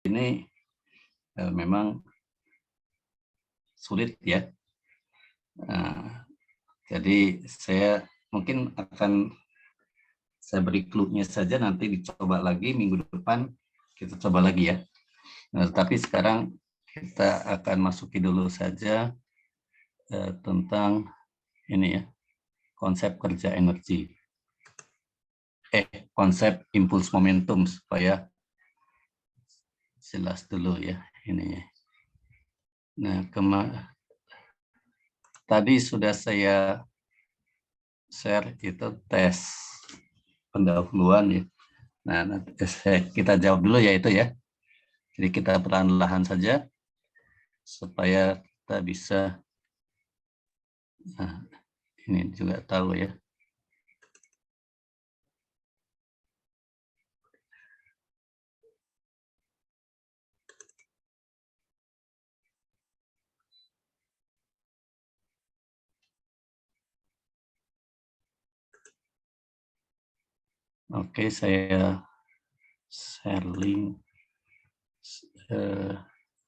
ini memang sulit ya. Jadi saya mungkin akan saya beri clue-nya saja, nanti dicoba lagi minggu depan, kita coba lagi ya. Tapi sekarang kita akan masuki dulu saja tentang ini ya, konsep kerja energi. Konsep impuls momentum, supaya jelas dulu ya ini. Nah, tadi sudah saya share itu tes pendahuluan ya. Nah, nanti kita jawab dulu ya itu ya. Jadi kita perlahan-lahan saja supaya kita bisa ini juga tahu ya. Oke, saya share link,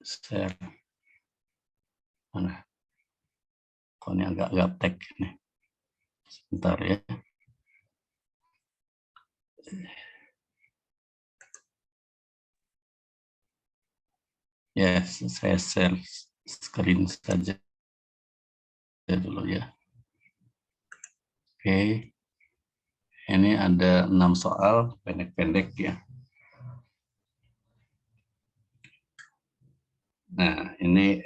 share mana? Kok ini agak gaptek nih. Sebentar ya. Ya, saya share screen saja dulu ya. Oke. Ini ada 6 soal pendek-pendek ya. Nah, ini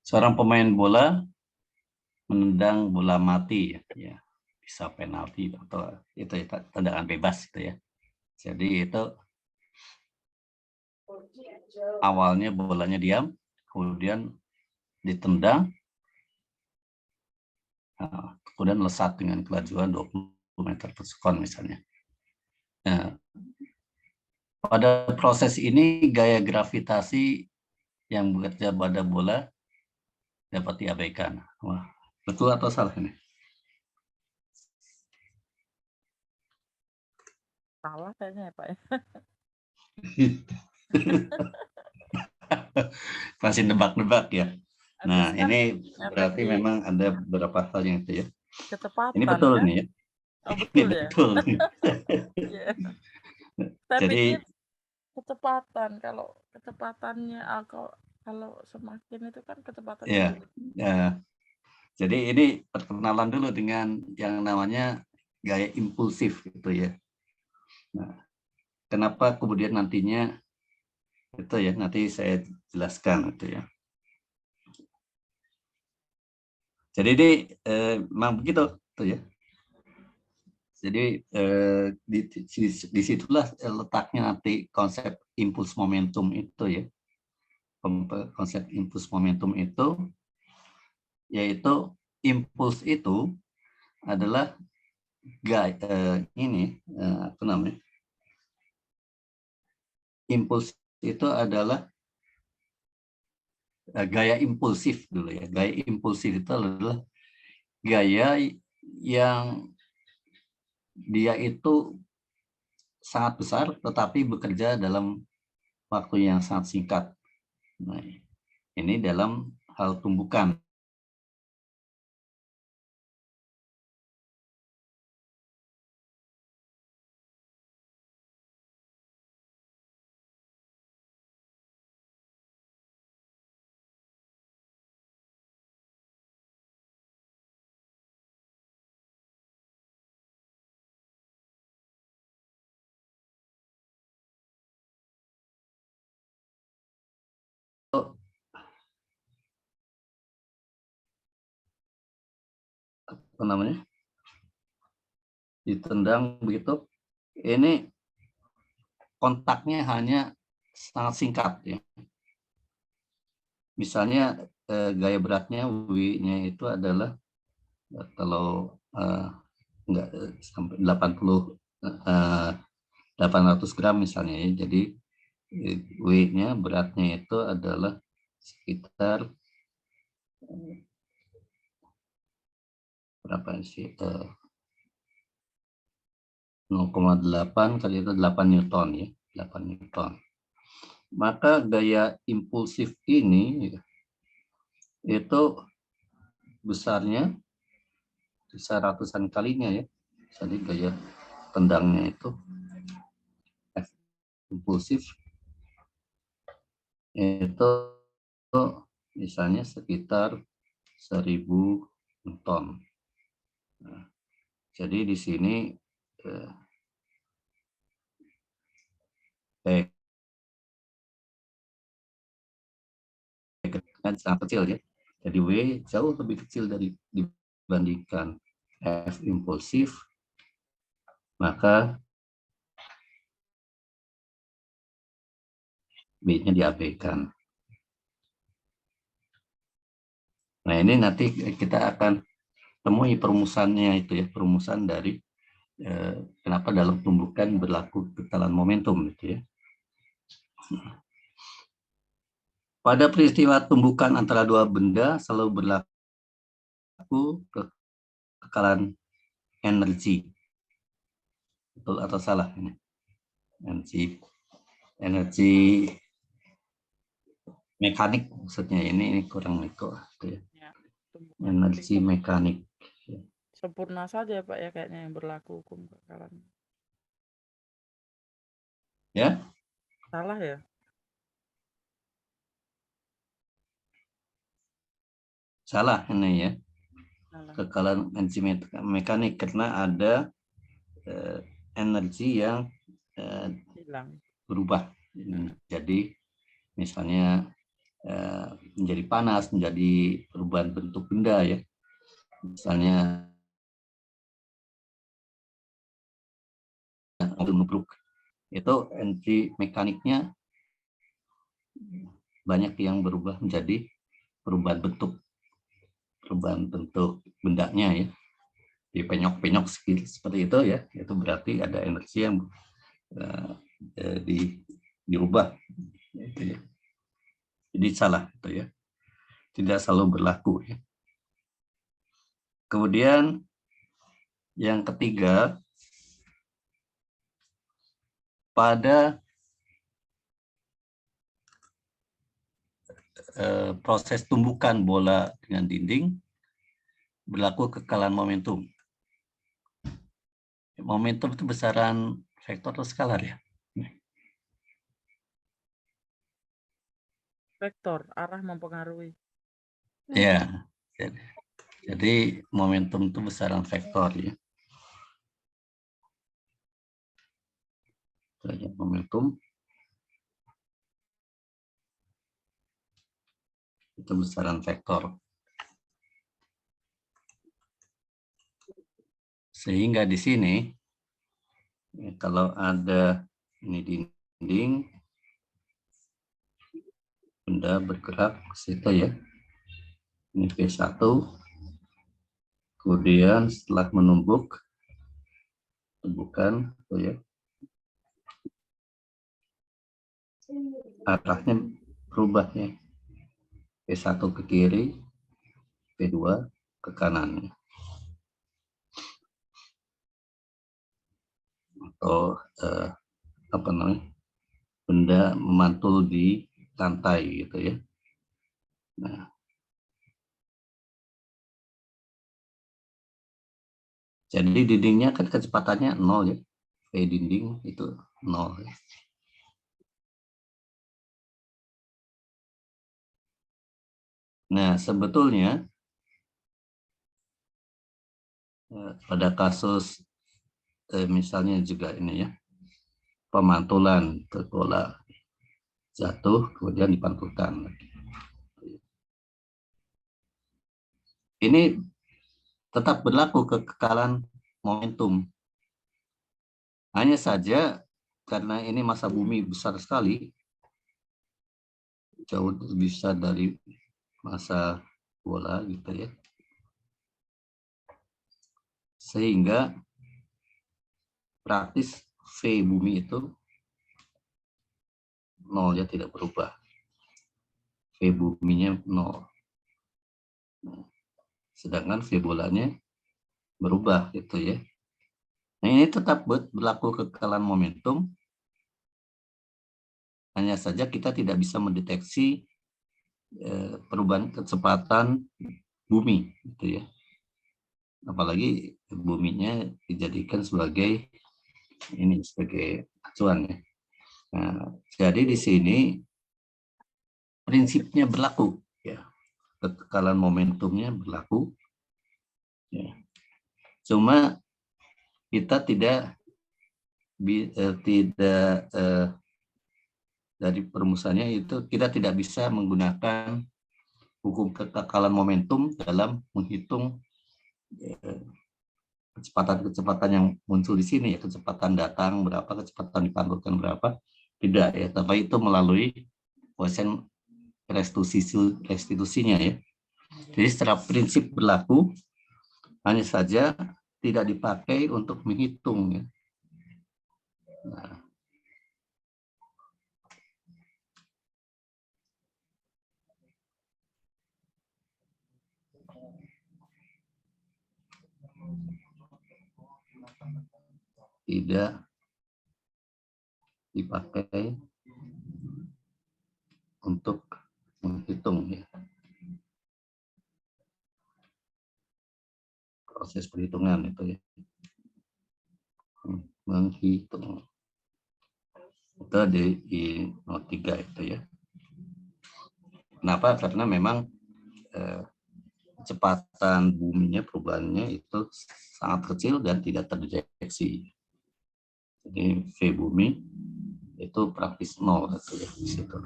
seorang pemain bola menendang bola mati ya. Bisa penalti atau itu tendangan bebas gitu ya. Jadi itu awalnya bolanya diam, kemudian ditendang, kemudian melesat dengan kelajuan 20 meter per sekon misalnya. Nah, pada proses ini gaya gravitasi yang bekerja pada bola dapat diabaikan. Wah, betul atau salah ini? Salah kayaknya ya Pak ya. Masih nebak-nebak ya. Nah, Habis kan ini efek berarti di memang ada beberapa hal yang itu ya. Ini kecepatan betul kan? nih ya. Oh Ini betul ya? betul nih. Iya. Saya pikir Jadi kecepatan, kalau kecepatannya kalau semakin itu kan kecepatannya ya, turun. jadi ini perkenalan dulu dengan yang namanya gaya impulsif gitu ya. Nah, kenapa kemudian nantinya itu ya, nanti saya jelaskan itu ya. Jadi ini memang begitu tuh ya. Jadi disitulah letaknya nanti konsep impuls momentum itu ya. Konsep impuls momentum itu yaitu impuls itu adalah apa namanya? Impuls itu adalah gaya impulsif dulu ya. Gaya impulsif itu adalah gaya yang dia itu sangat besar tetapi bekerja dalam waktu yang sangat singkat. Nah, ini dalam hal tumbukan. Apa namanya? Ditendang begitu. Ini kontaknya hanya sangat singkat ya. Misalnya gaya beratnya W-nya itu adalah kalau enggak sampai 800 gram misalnya ya. Jadi W-nya beratnya itu adalah sekitar berapa sih? 0,8 kali itu 8 Newton ya, 8 Newton. maka gaya impulsif ini itu besarnya bisa ratusan kalinya ya. Jadi gaya tendangnya itu F impulsif itu misalnya sekitar 1000 Newton. Nah, jadi di sini kan sangat kecil ya. Jadi W jauh lebih kecil dibandingkan F impulsif, maka B-nya diabaikan. Nah, ini nanti kita akan temui perumusannya itu ya, perumusan dari kenapa dalam tumbukan berlaku kekalahan momentum gitu ya. Pada peristiwa tumbukan antara dua benda selalu berlaku kekalahan energi. Betul atau salah ini? Energi mekanik maksudnya ini kurang neko gitu ya. Energi mekanik. Sempurna saja Pak ya kayaknya yang berlaku hukum kekalahan. Ya? Salah ya? Salah ini ya. Salah. Kekalahan energi mekanik karena ada energi yang Hilang. berubah. Jadi misalnya menjadi panas, menjadi perubahan bentuk benda ya. Misalnya nubruk itu energi mekaniknya banyak yang berubah menjadi perubahan bentuk bendanya ya, dipenyok-penyok seperti itu ya, itu berarti ada energi yang dirubah gitu ya. Jadi salah itu ya, tidak selalu berlaku ya. Kemudian yang ketiga, pada proses tumbukan bola dengan dinding berlaku kekalahan momentum. Momentum itu besaran vektor atau skalar ya? Vektor, arah mempengaruhi. Ya, jadi momentum itu besaran vektor ya. Momentum itu besaran vektor. Sehingga di sini kalau ada ini dinding, benda bergerak ke situ ya. Ini V1. Kemudian setelah menumbuk, tumbukan itu ya. Arahnya berubah ya. V1 ke kiri, V2 ke kanan. Atau apa namanya? Benda memantul di lantai gitu ya. Nah, jadi dindingnya kan kecepatannya 0 ya. V dinding itu 0 ya. Nah, sebetulnya pada kasus misalnya juga ini ya, pemantulan bola jatuh kemudian dipantulkan. Ini tetap berlaku kekalahan momentum. Hanya saja karena ini massa bumi besar sekali, jauh lebih besar dari massa bola gitu ya. Sehingga praktis V bumi itu 0 ya, tidak berubah. V buminya 0. Sedangkan V bolanya berubah gitu ya. Nah, ini tetap berlaku kekalahan momentum hanya saja kita tidak bisa mendeteksi perubahan kecepatan bumi, gitu ya. Apalagi buminya dijadikan sebagai acuan ya. Nah, jadi di sini prinsipnya berlaku, ya. Ketekalan momentumnya berlaku, ya. Cuma kita tidak dari perumusannya itu kita tidak bisa menggunakan hukum ketekalan momentum dalam menghitung kecepatan-kecepatan yang muncul di sini, ya, kecepatan datang berapa, kecepatan dipantulkan berapa, tidak ya, tapi itu melalui koefisien restitusinya ya. Jadi secara prinsip berlaku, hanya saja tidak dipakai untuk menghitung ya. Nah, tidak dipakai untuk menghitung ya. Proses perhitungan itu ya. Menghitung. Itu di not 3 itu ya. Kenapa? Karena memang kecepatan buminya, perubahannya itu sangat kecil dan tidak terdeteksi. Jadi V bumi itu praktis 0 gitu ya di situ.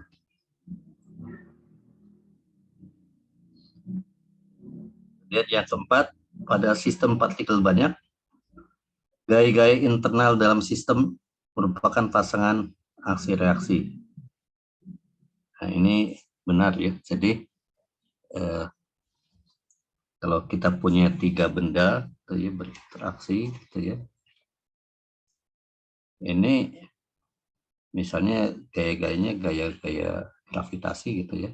Dan yang keempat, pada sistem partikel banyak, gaya-gaya internal dalam sistem merupakan pasangan aksi reaksi. Nah, ini benar ya. Jadi kalau kita punya 3 benda gitu ya, berinteraksi gitu ya. Ini misalnya gaya-gayanya gaya-gaya gravitasi gitu ya.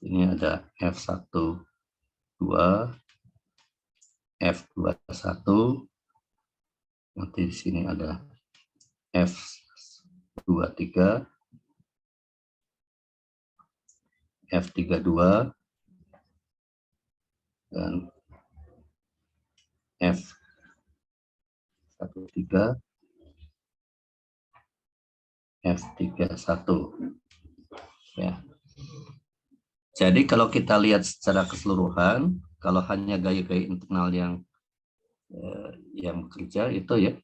Ini ada F1, 2, F21. Nanti di sini ada F23, F32, dan F13, F31. Ya. Jadi kalau kita lihat secara keseluruhan, kalau hanya gaya-gaya internal yang bekerja itu ya,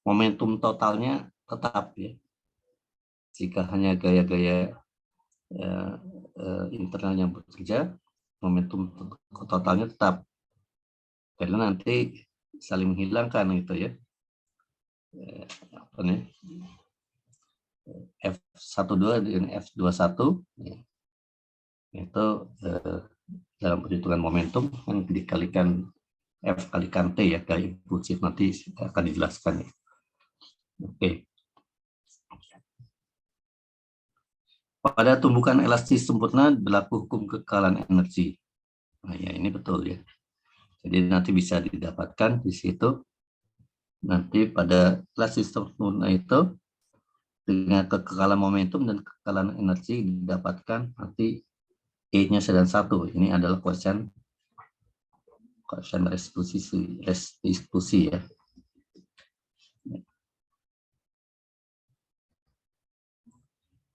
momentum totalnya tetap ya. Jika hanya gaya-gaya internal yang bekerja, momentum totalnya tetap. Karena nanti saling menghilangkan gitu ya. F12 dan F21 ya. Itu dalam perhitungan momentum kan dikalikan F kalikan T ya, gaya impulsif, nanti akan dijelaskan ya. Oke. Pada tumbukan elastis sempurna berlaku hukum kekekalan energi. Nah, ya ini betul ya. Jadi nanti bisa didapatkan di situ. Nanti pada elastis sempurna itu dengan kekekalan momentum dan kekekalan energi didapatkan nanti E-nya sedang 1. Ini adalah koefisien restitusi ya.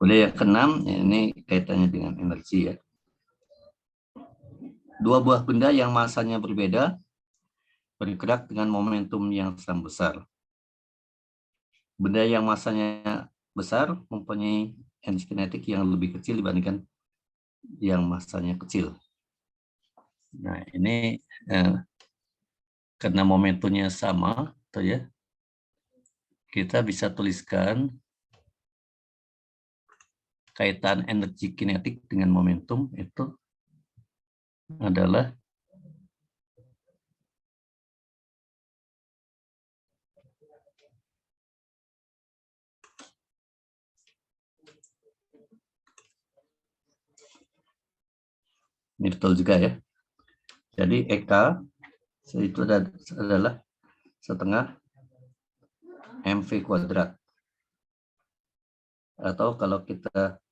Kemudian yang keenam, ini kaitannya dengan energi ya. Dua buah benda yang masanya berbeda bergerak dengan momentum yang sama besar. Benda yang masanya besar mempunyai energi kinetik yang lebih kecil dibandingkan yang masanya kecil. Nah, ini karena momentumnya sama, tuh ya, kita bisa tuliskan kaitan energi kinetik dengan momentum itu adalah ini betul juga ya. Jadi EK itu adalah setengah MV kuadrat. Atau kalau kita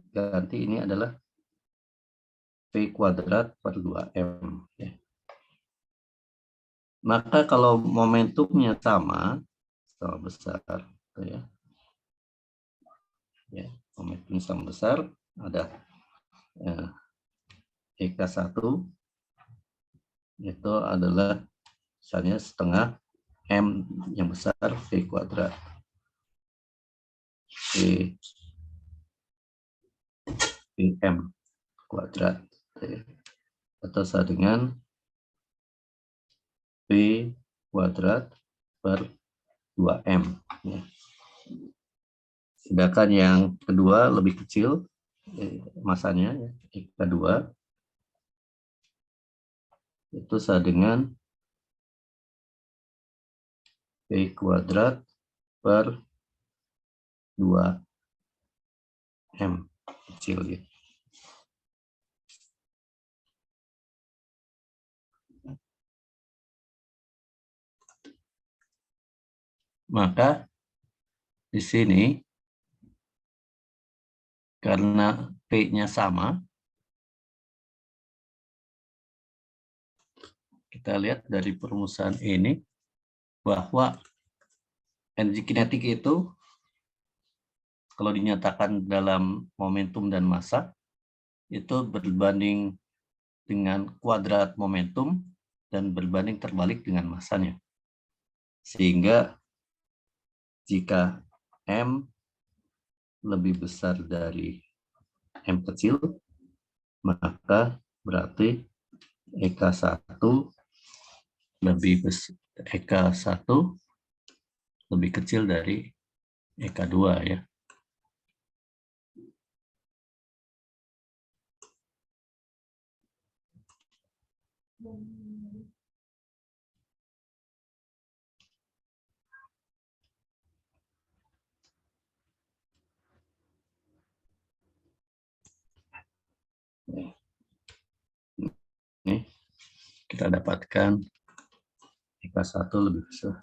ganti ini adalah V kuadrat per 2M. Ya. Maka kalau momentumnya sama besar, ya, momentum sama besar, ada EK1 itu adalah misalnya setengah M yang besar V kuadrat. M kuadrat. Atau sama dengan P kuadrat per 2M. Ya. Sedangkan yang kedua lebih kecil masanya, ya, EK2 itu sama dengan P kuadrat per 2M kecil, ya. Maka di sini karena P-nya sama, kita lihat dari perumusan ini bahwa energi kinetik itu kalau dinyatakan dalam momentum dan massa itu berbanding dengan kuadrat momentum dan berbanding terbalik dengan massanya. Sehingga jika M lebih besar dari M kecil, maka berarti EK1 lebih kecil dari EK2, ya. Ini kita dapatkan EK1 lebih besar.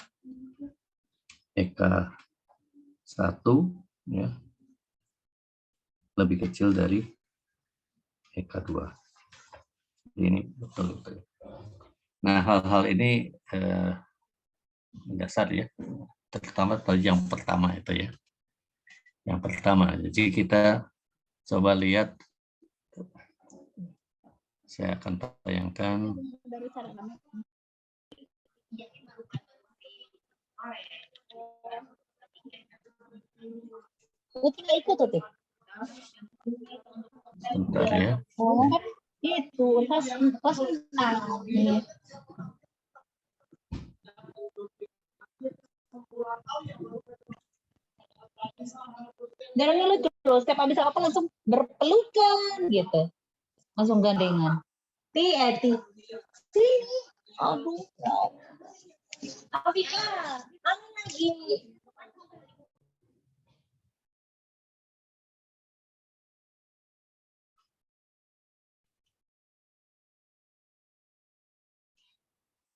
EK1 ya lebih kecil dari EK2. Ini betul-betul. Nah, hal-hal ini mendasar, ya, terutama yang pertama itu, ya. Yang pertama, jadi kita coba lihat, saya akan tayangkan. Sebentar, ya. Itu pas Darahnya lucu loh, setiap habis apa langsung berpelukan gitu, langsung gandengan. Ti, sini, aduh, Afika, lagi.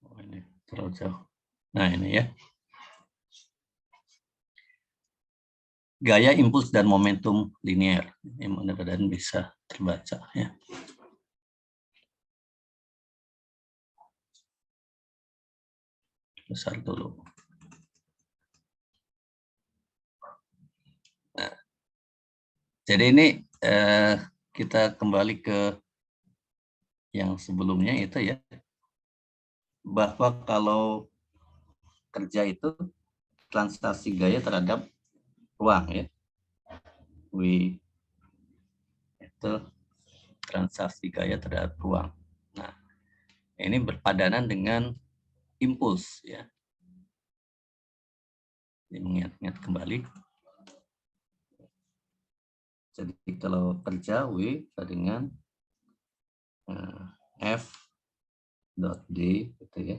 Oh, ini terlalu jauh. Nah, ini, ya. Gaya impuls dan momentum linear. Ini mudah-mudahan bisa terbaca, ya. Besar dulu. Nah, jadi ini kita kembali ke yang sebelumnya itu, ya, bahwa kalau kerja itu transaksi gaya terhadap ruang, ya. W itu transaksi gaya terhadap ruang. Nah, ini berpadanan dengan impuls, ya. Ini mengingat-ingat kembali. Jadi kalau kerja W dengan F dot D, gitu, ya,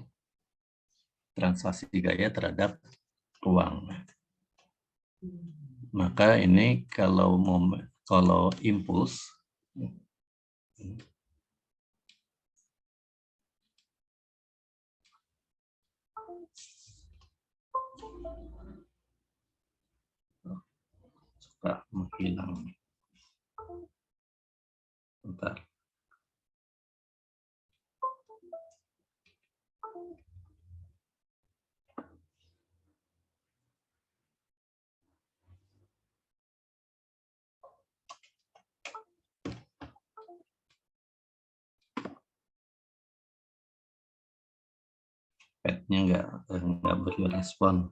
transaksi gaya terhadap ruang. Maka ini kalau impuls, menghilang. Bentar. Pad-nya nggak beri respon.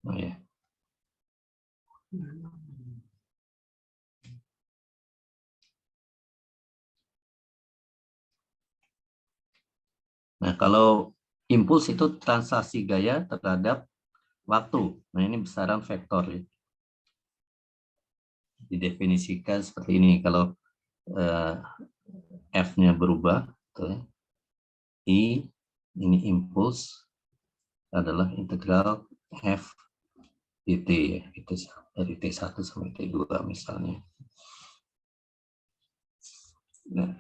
Oh ya. Nah, kalau impuls itu transaksi gaya terhadap waktu. Nah, ini besaran vektor. Ya. Didefinisikan seperti ini. Kalau F-nya berubah, I, ini impuls adalah integral F dt, ya. Itu dari T1 sampai T2 misalnya. Nah,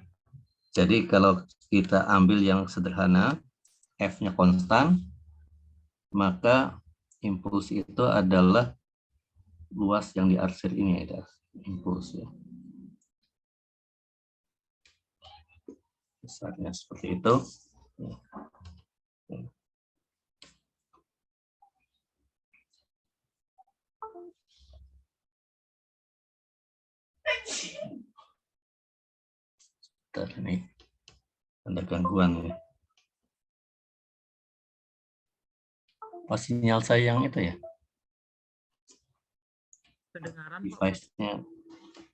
jadi kalau kita ambil yang sederhana, F-nya konstan, maka impuls itu adalah luas yang diarsir ini ada impuls ya. Besarnya seperti itu. Ini ada gangguan ya. Oh, sinyal saya yang itu ya. Kedengaran, Pak. Device-nya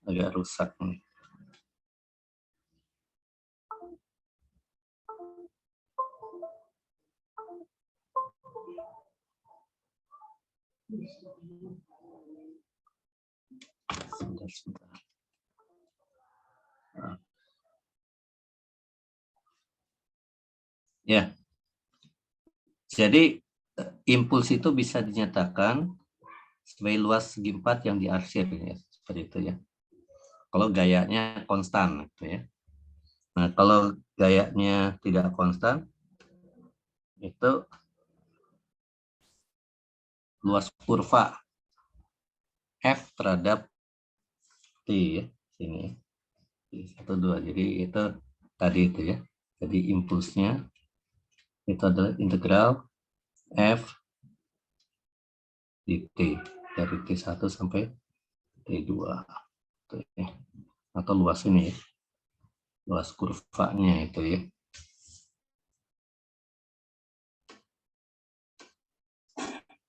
agak rusak nih. Sebentar. Nah. Ya. Jadi impuls itu bisa dinyatakan sebagai luas segi 4 yang diarsir ya, seperti itu ya. Kalau gayanya konstan gitu ya. Nah, kalau gayanya tidak konstan itu luas kurva F terhadap T ya, sini. 1 2. Jadi itu tadi itu ya. Jadi impulsnya itu adalah integral F dt dari T1 sampai T2 ya. Atau luas ini ya, luas kurvanya itu ya.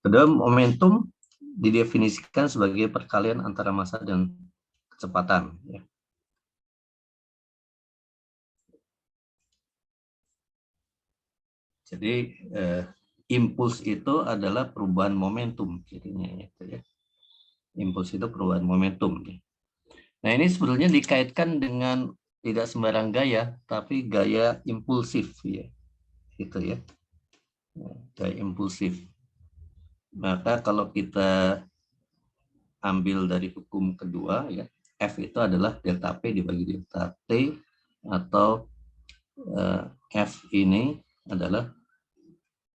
Kedua, momentum didefinisikan sebagai perkalian antara massa dan kecepatan ya. Jadi impuls itu adalah perubahan momentum jadinya itu ya. Impuls itu perubahan momentum. Nah, ini sebetulnya dikaitkan dengan tidak sembarang gaya, tapi gaya impulsif ya. Gitu ya. Gaya impulsif. Maka kalau kita ambil dari hukum kedua ya, F itu adalah delta P dibagi delta T, atau F ini adalah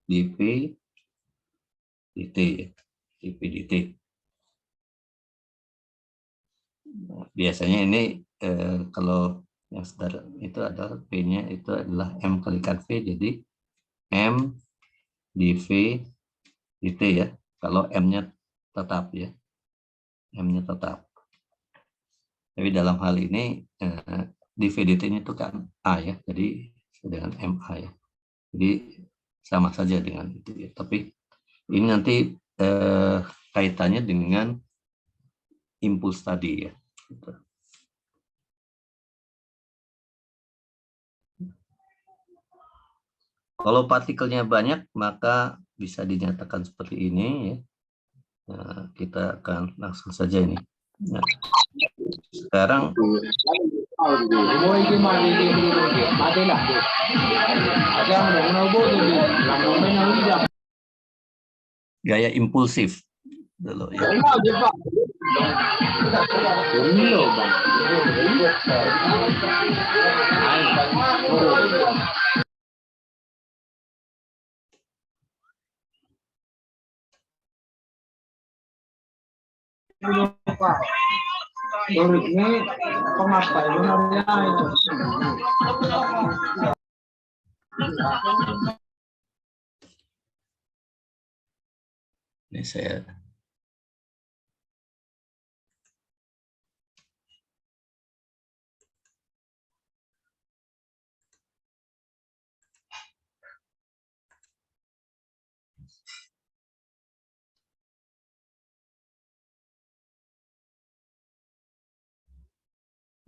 dP dt ya. dP dt. Nah, biasanya ini kalau yang sederhana itu adalah P-nya itu adalah M kalikan V, jadi M dV dt ya. Kalau M-nya tetap ya. M-nya tetap. Tapi dalam hal ini dV dt-nya itu kan A ya. Jadi dengan MA ya. Jadi sama saja dengan itu ya. Tapi ini nanti kaitannya dengan impuls tadi ya. Kalau partikelnya banyak, maka bisa dinyatakan seperti ini ya. Nah, kita akan langsung saja ini. Nah, sekarang Gaya impulsif dulu ya. Ini saya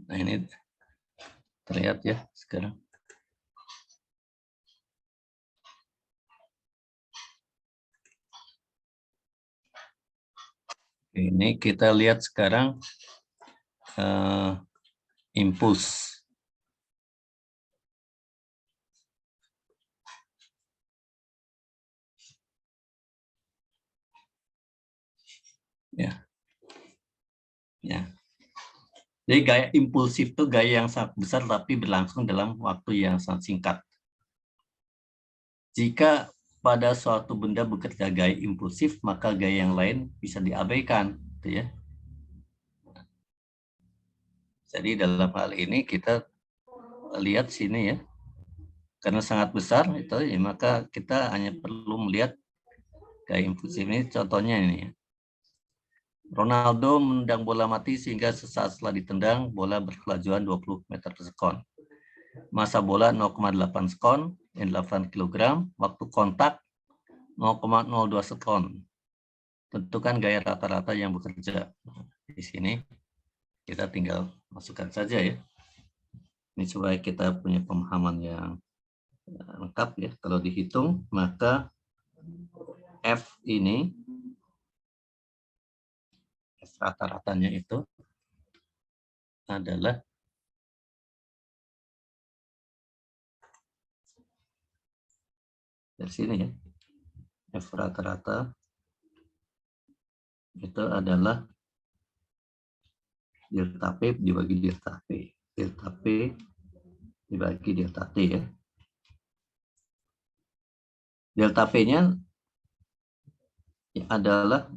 nah ini terlihat ya sekarang. Ini kita lihat sekarang impuls. Ya. Ya. Jadi gaya impulsif itu gaya yang sangat besar tapi berlangsung dalam waktu yang sangat singkat. Jika pada suatu benda bekerja gaya impulsif, maka gaya yang lain bisa diabaikan, gitu ya. Jadi dalam hal ini kita lihat sini ya, karena sangat besar itu, ya, maka kita hanya perlu melihat gaya impulsif ini. Contohnya ini ya. Ronaldo menendang bola mati sehingga sesaat setelah ditendang, bola berkelajuan 20 meter per sekon. Massa bola 0,8 sekon, 8 kg, waktu kontak 0,02 sekon. Tentukan gaya rata-rata yang bekerja. Di sini kita tinggal masukkan saja ya. Ini supaya kita punya pemahaman yang lengkap ya. Kalau dihitung, maka F ini, F rata-ratanya itu adalah dari sini ya. F rata-rata itu adalah delta P dibagi delta P. Delta P dibagi delta T ya. Delta P-nya adalah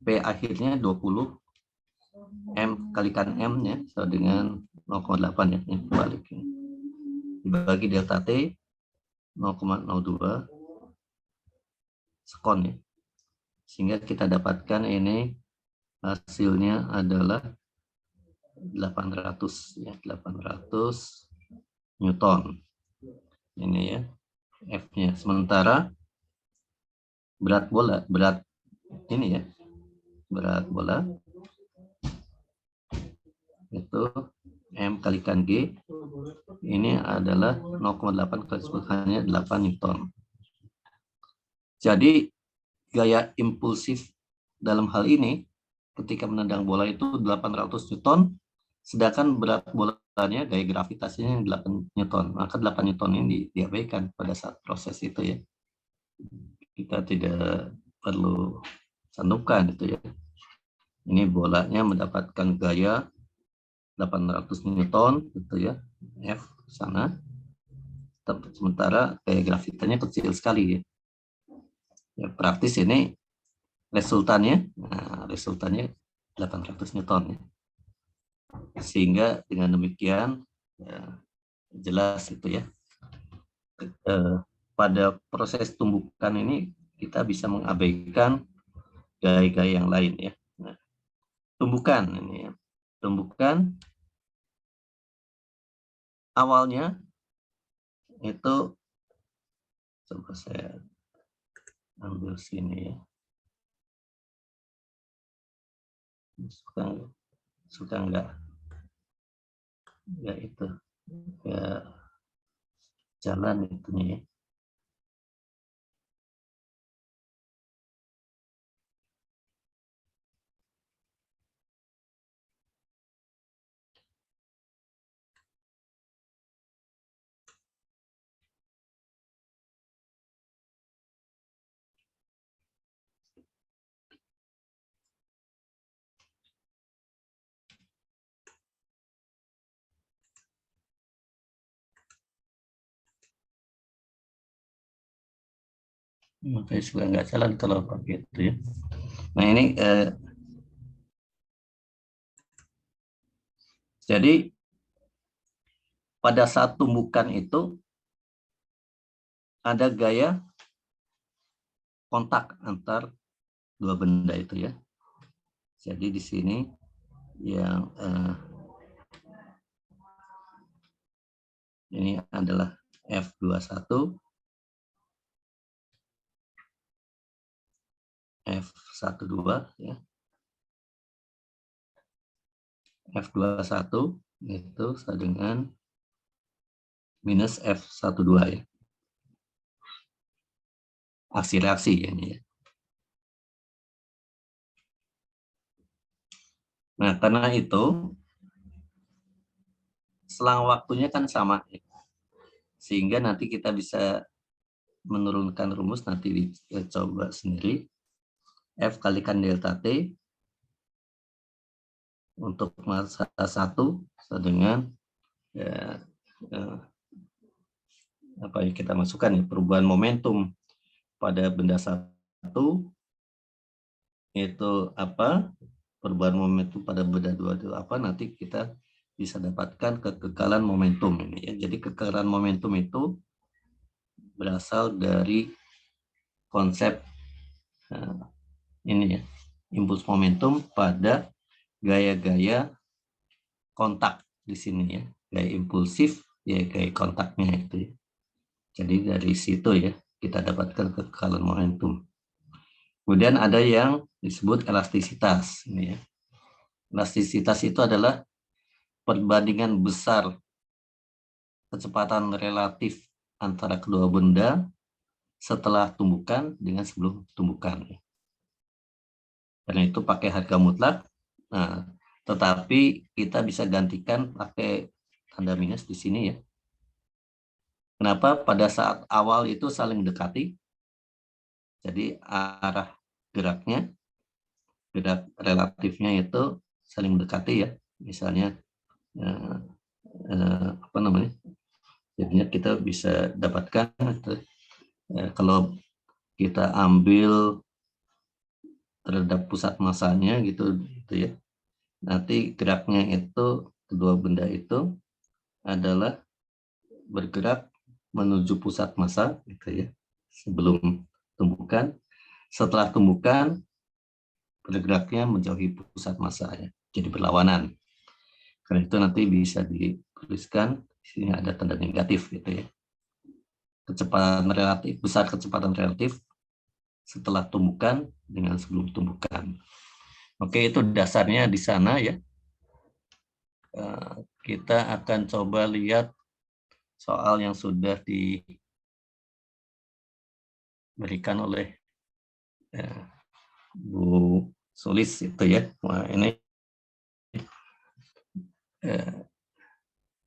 P akhirnya 20 M kalikan M-nya sama dengan 0,8 ya, ini balik. Dibagi delta T 0,02 sekon ya. Sehingga kita dapatkan ini hasilnya adalah 800 ya, 800 Newton. Ini ya F-nya. Sementara berat ini ya, berat bola itu M kalikan G ini adalah 0,8 kali 10 hanya 8 Newton. Jadi gaya impulsif dalam hal ini ketika menendang bola itu 800 Newton, sedangkan berat bolanya gaya gravitasinya 8 Newton. Maka 8 Newton ini diabaikan pada saat proses itu ya. Kita tidak perlu sandungkan itu ya. Ini bolanya mendapatkan gaya 800 Newton gitu ya, F sana. Sementara gaya gravitanya kecil sekali ya. Ya praktis ini resultannya, nah, resultannya 800 Newton ya. Sehingga dengan demikian ya, jelas itu ya. Pada proses tumbukan ini kita bisa mengabaikan gaya-gaya yang lain ya. Nah, tumbukan ini ya. Tumbukan awalnya itu coba saya ambil sini ya. Suka enggak itu ya jalan itunya ya. Makanya juga nggak jalan kalau pakai itu ya. Nah ini jadi pada saat tumbukan itu ada gaya kontak antar dua benda itu ya. Jadi di sini yang ini adalah F21, F12 ya. F21 itu sama dengan minus F12 ya. Aksi reaksi ya ini ya. Nah, karena itu selang waktunya kan sama ya. Sehingga nanti kita bisa menurunkan rumus, nanti dicoba sendiri. F kalikan delta T untuk massa 1 sama dengan ya, apa yang kita masukkan ya, perubahan momentum pada benda satu itu apa, perubahan momentum pada benda dua itu apa, nanti kita bisa dapatkan kekekalan momentum ini ya. Jadi kekekalan momentum itu berasal dari konsep ini ya, impuls momentum pada gaya-gaya kontak di sini ya, gaya impulsif ya, gaya kontaknya itu ya. Jadi dari situ ya kita dapatkan kekekalan momentum. Kemudian ada yang disebut elastisitas ini ya. Elastisitas itu adalah perbandingan besar kecepatan relatif antara kedua benda setelah tumbukan dengan sebelum tumbukan. Karena itu pakai harga mutlak. Nah, tetapi kita bisa gantikan pakai tanda minus di sini ya. Kenapa? Pada saat awal itu saling mendekati. Jadi arah geraknya, gerak relatifnya itu saling mendekati ya. Misalnya apa namanya? Jadinya kita bisa dapatkan kalau kita ambil terhadap pusat massanya gitu ya. Nanti geraknya itu kedua benda itu adalah bergerak menuju pusat massa gitu ya. Sebelum tumbukan, setelah tumbukan bergeraknya menjauhi pusat massa ya. Jadi berlawanan. Karena itu nanti bisa dituliskan di sini ada tanda negatif gitu ya. Kecepatan relatif, besar kecepatan relatif setelah tumbukan dengan sebelum tumbukan. Oke, itu dasarnya di sana ya. Kita akan coba lihat soal yang sudah diberikan oleh Bu Sulis itu ya. Wah, ini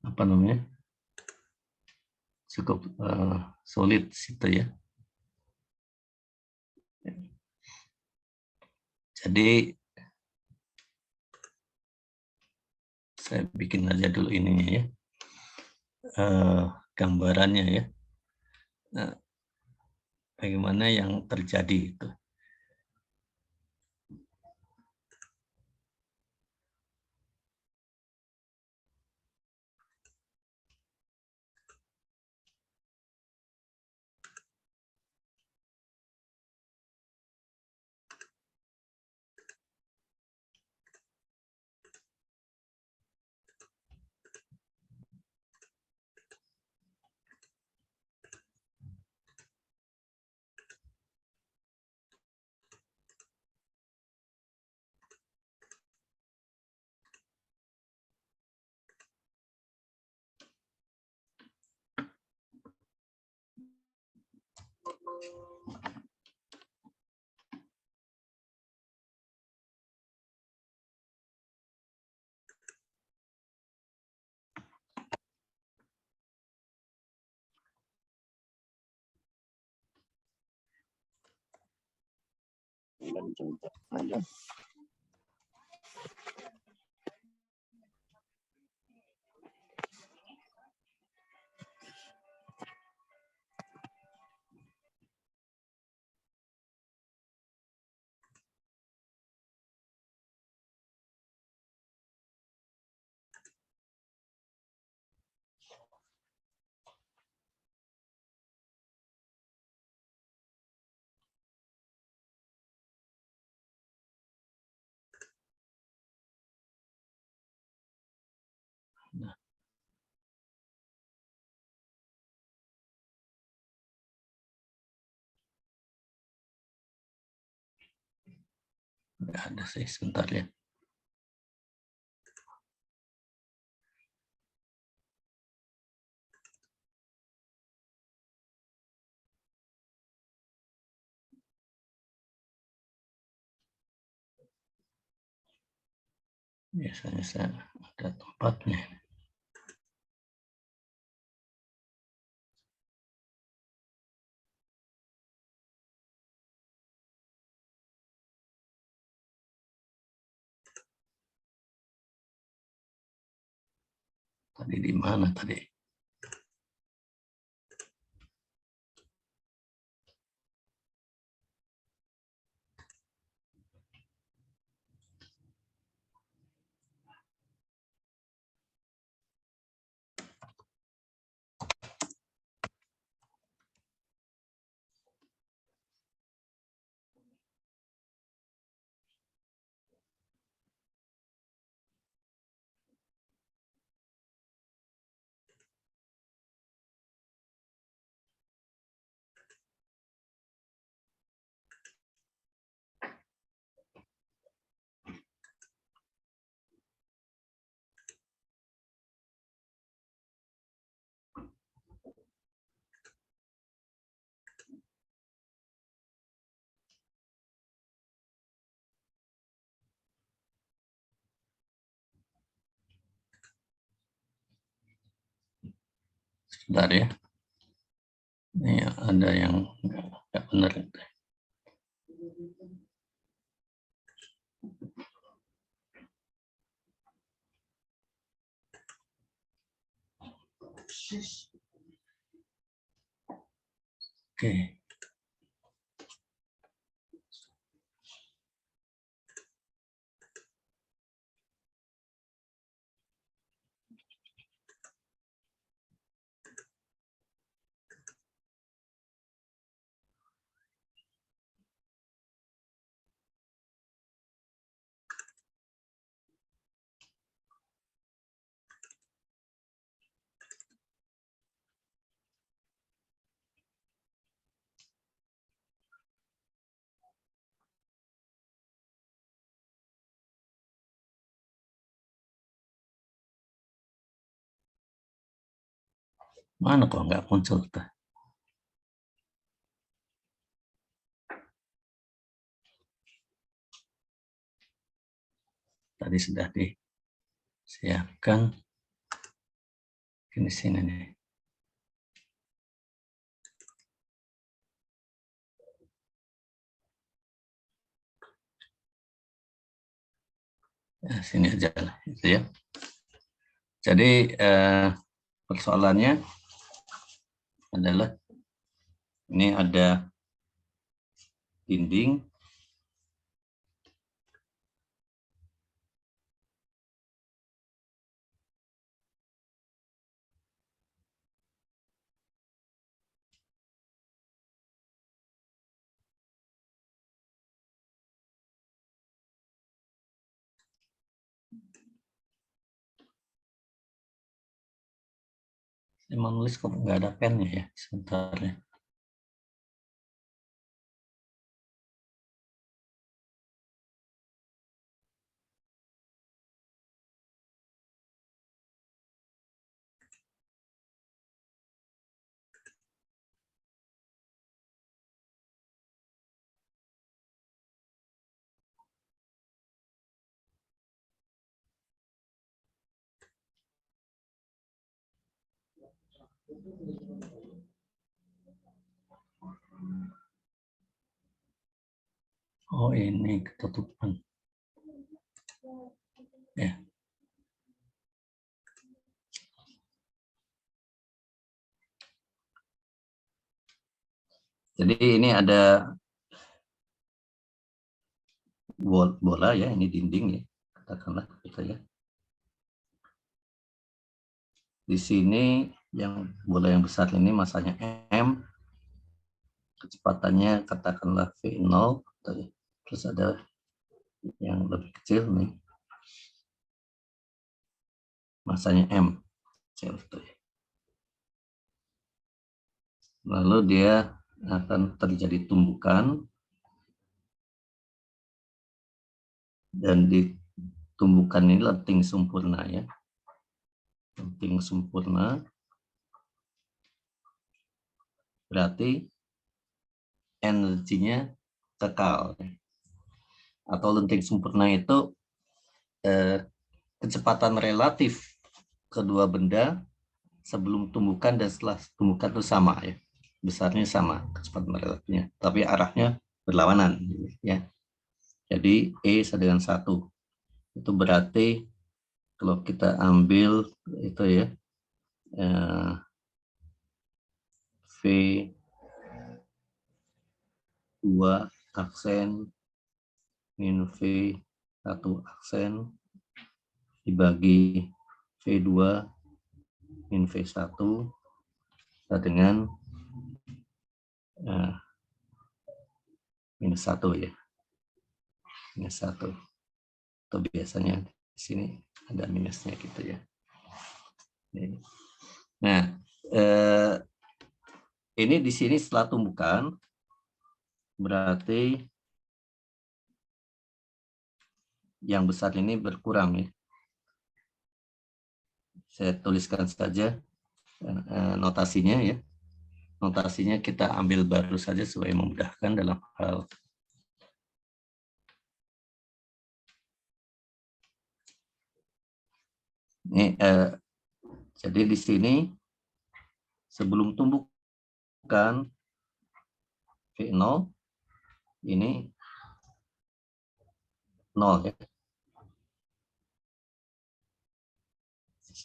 apa namanya? Cukup sulit itu ya. Jadi saya bikin aja dulu ininya ya, gambarannya ya. Nah, bagaimana yang terjadi itu. Nah. Nggak ada sih, sebentar ya. Biasanya saya ada tempatnya. Tadi di mana tadi? Sebentar ya. Ini ada yang nggak benar. Oke. Mana kok nggak muncul tuh? Tadi sudah disiapkan. Di sini nih. Ya, sini aja lah, gitu ya. Jadi persoalannya adalah ini ada dinding. Saya mau nulis kok nggak ada pennya ya, sebentar ya. Oh, ini ketutupan. Ya. Jadi ini ada bola ya, ini dinding ya, katakanlah gitu ya. Di sini yang bola yang besar ini masanya M, kecepatannya katakanlah V0, terus ada yang lebih kecil nih. masanya M. Lalu dia akan terjadi tumbukan, dan di tumbukan ini lenting sempurna ya. Lenting sempurna berarti energinya kekal. Atau lenting sempurna itu kecepatan relatif kedua benda sebelum tumbukan dan setelah tumbukan itu sama ya. Besarnya sama kecepatan relatifnya, tapi arahnya berlawanan ya. Jadi E sama dengan 1. Itu berarti kalau kita ambil itu ya, V2 aksen min V1 aksen dibagi V2 min V1 dengan minus 1 ya. Minus 1. Atau biasanya di sini ada minusnya gitu ya. Nah, ini di sini setelah tumbukan berarti yang besar ini berkurang ya. Saya tuliskan saja notasinya ya. Notasinya kita ambil baru saja supaya memudahkan dalam hal ini. Jadi di sini sebelum tumbukan V0 ini 0 ya.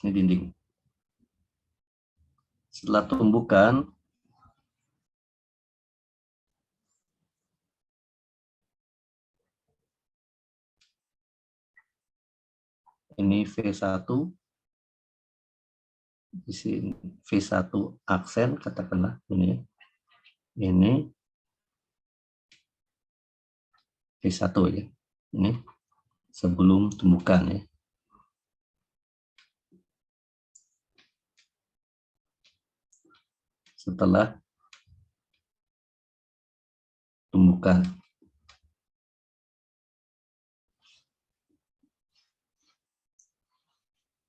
Ini dinding. Setelah tumbukan ini V1, di sini V1 aksen katakanlah ini ya. Ini V1 ya. Ini sebelum tumbukan ya. Setelah tumbukan.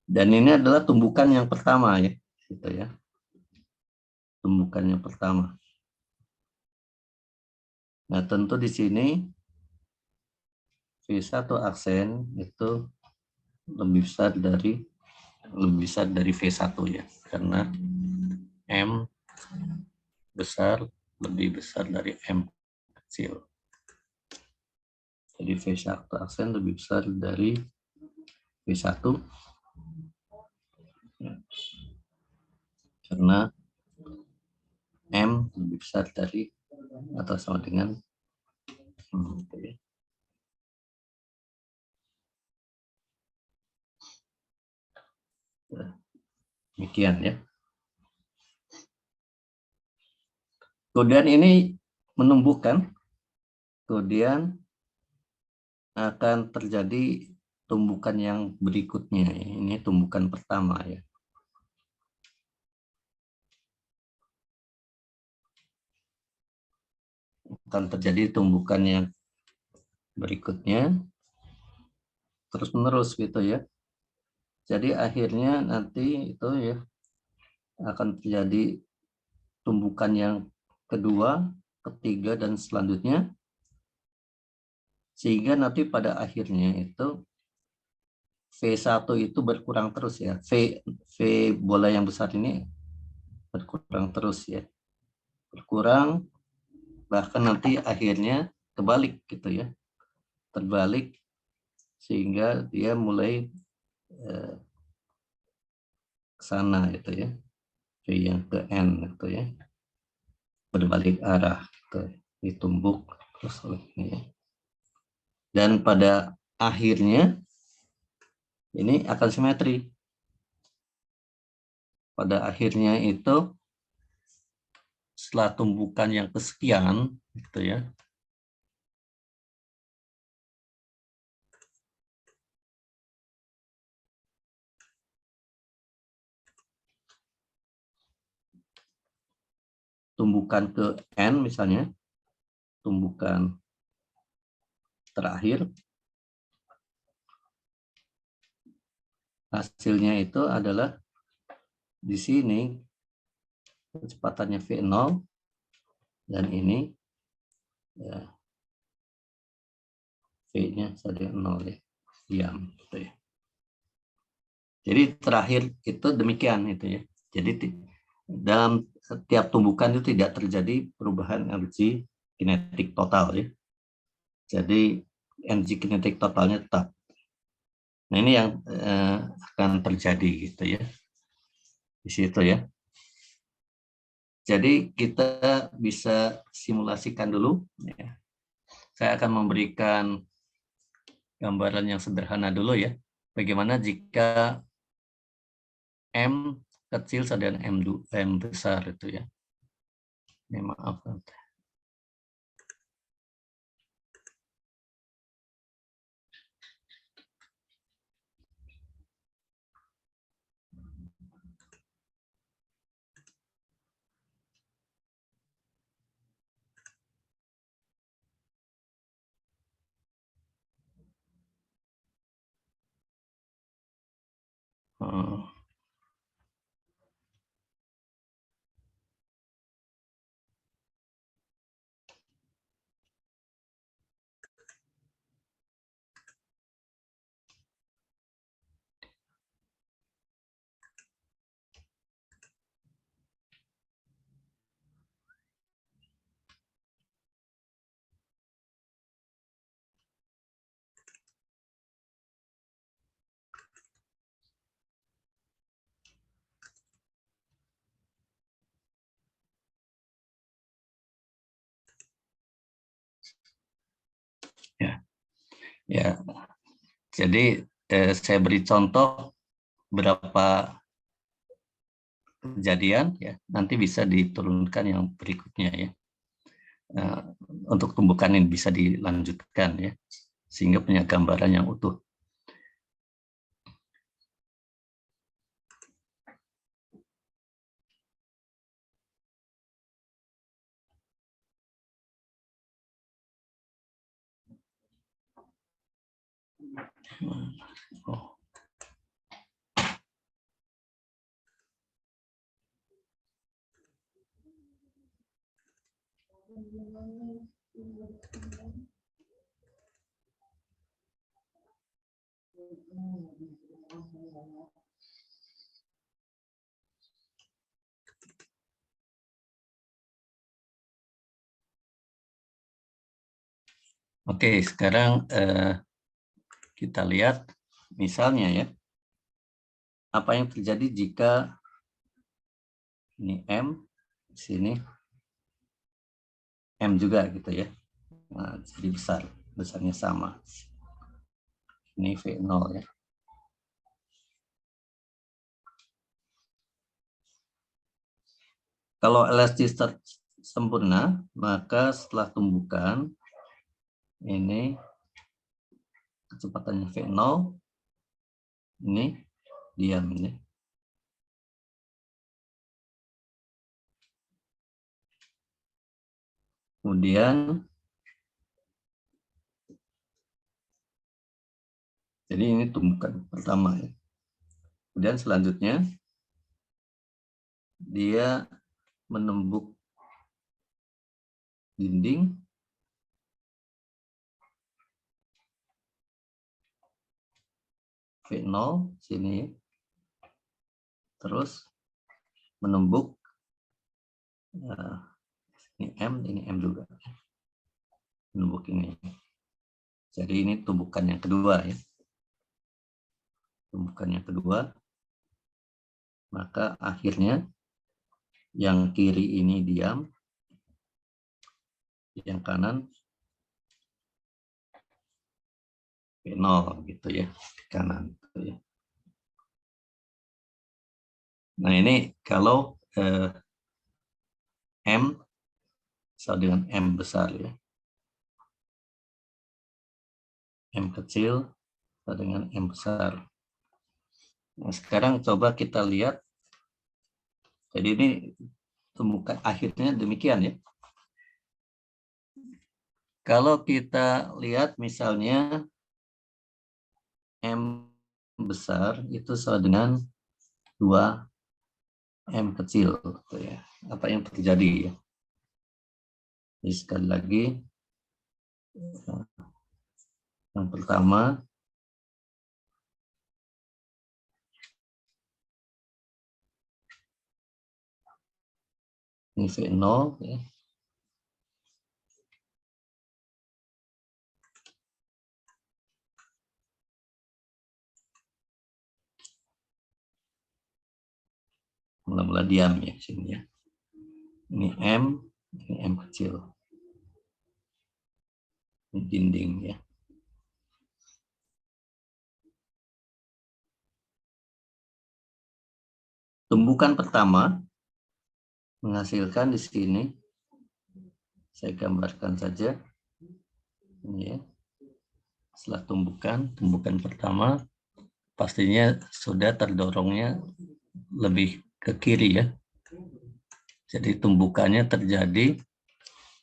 Dan ini adalah tumbukan yang pertama ya, gitu ya. Tumbukan yang pertama. Nah, tentu di sini V1 aksen itu lebih besar dari V1 ya, karena M besar lebih besar dari M kecil. Jadi V1 aksen lebih besar dari V1 karena M lebih besar dari atau sama dengan demikian ya. Kemudian ini menumbuhkan, kemudian akan terjadi tumbukan yang berikutnya. Ini tumbukan pertama ya. Akan terjadi tumbukan yang berikutnya terus menerus gitu ya. Jadi akhirnya nanti itu ya akan terjadi tumbukan yang kedua, ketiga dan selanjutnya, sehingga nanti pada akhirnya itu V1 itu berkurang terus ya. V bola yang besar ini berkurang terus ya. Berkurang bahkan nanti akhirnya terbalik gitu ya. Terbalik sehingga dia mulai ke sana gitu ya. V yang ke N gitu ya. Berbalik arah gitu. Ditumbuk terus ini ya. Dan pada akhirnya ini akan simetri. Pada akhirnya itu setelah tumbukan yang kesekian gitu ya. tumbukan ke N misalnya, tumbukan terakhir, hasilnya itu adalah di sini kecepatannya V0 dan ini ya, V-nya saja 0 ya, diam gitu ya. Jadi terakhir itu demikian itu ya. Jadi dalam setiap tumbukan itu tidak terjadi perubahan energi kinetik total ya. Jadi energi kinetik totalnya tetap. Nah ini yang akan terjadi gitu ya di situ ya. Jadi kita bisa simulasikan dulu. Ya. Saya akan memberikan gambaran yang sederhana dulu ya. Bagaimana jika M kecil dan M besar itu ya. Ini maaf. Ya, jadi saya beri contoh beberapa kejadian ya. Nanti bisa diturunkan yang berikutnya ya. Untuk tumbukan ini bisa dilanjutkan ya, sehingga punya gambaran yang utuh. Oh. Oke, sekarang kita lihat misalnya ya, apa yang terjadi jika ini M, sini M juga gitu ya. Nah, jadi besarnya sama. Ini V0 ya. Kalau elastisitas sempurna, maka setelah tumbukan ini kecepatannya V0, ini diam ini. Kemudian, jadi ini tumbukan pertama ya. Kemudian selanjutnya, dia menembuk dinding, V0 sini, terus menembuk ini M juga, menembuk ini. Jadi ini tumbukan yang kedua ya. Tumbukan yang kedua, maka akhirnya yang kiri ini diam, yang kanan V0 gitu ya, di kanan gitu ya. Nah ini kalau M sama dengan M besar ya. M kecil sama dengan M besar. Nah sekarang coba kita lihat. Jadi ini temukan akhirnya demikian ya. Kalau kita lihat misalnya M besar itu sama dengan 2M kecil. Gitu ya. Apa yang terjadi ya? Jadi sekali lagi, yang pertama, ini V0 ya. Mula-mula diam ya sini ya. Ini M kecil. Ini dinding ya. Tumbukan pertama menghasilkan di sini, saya gambarkan saja. Ini ya. Setelah tumbukan pertama, pastinya sudah terdorongnya lebih ke kiri ya. Jadi tumbukannya terjadi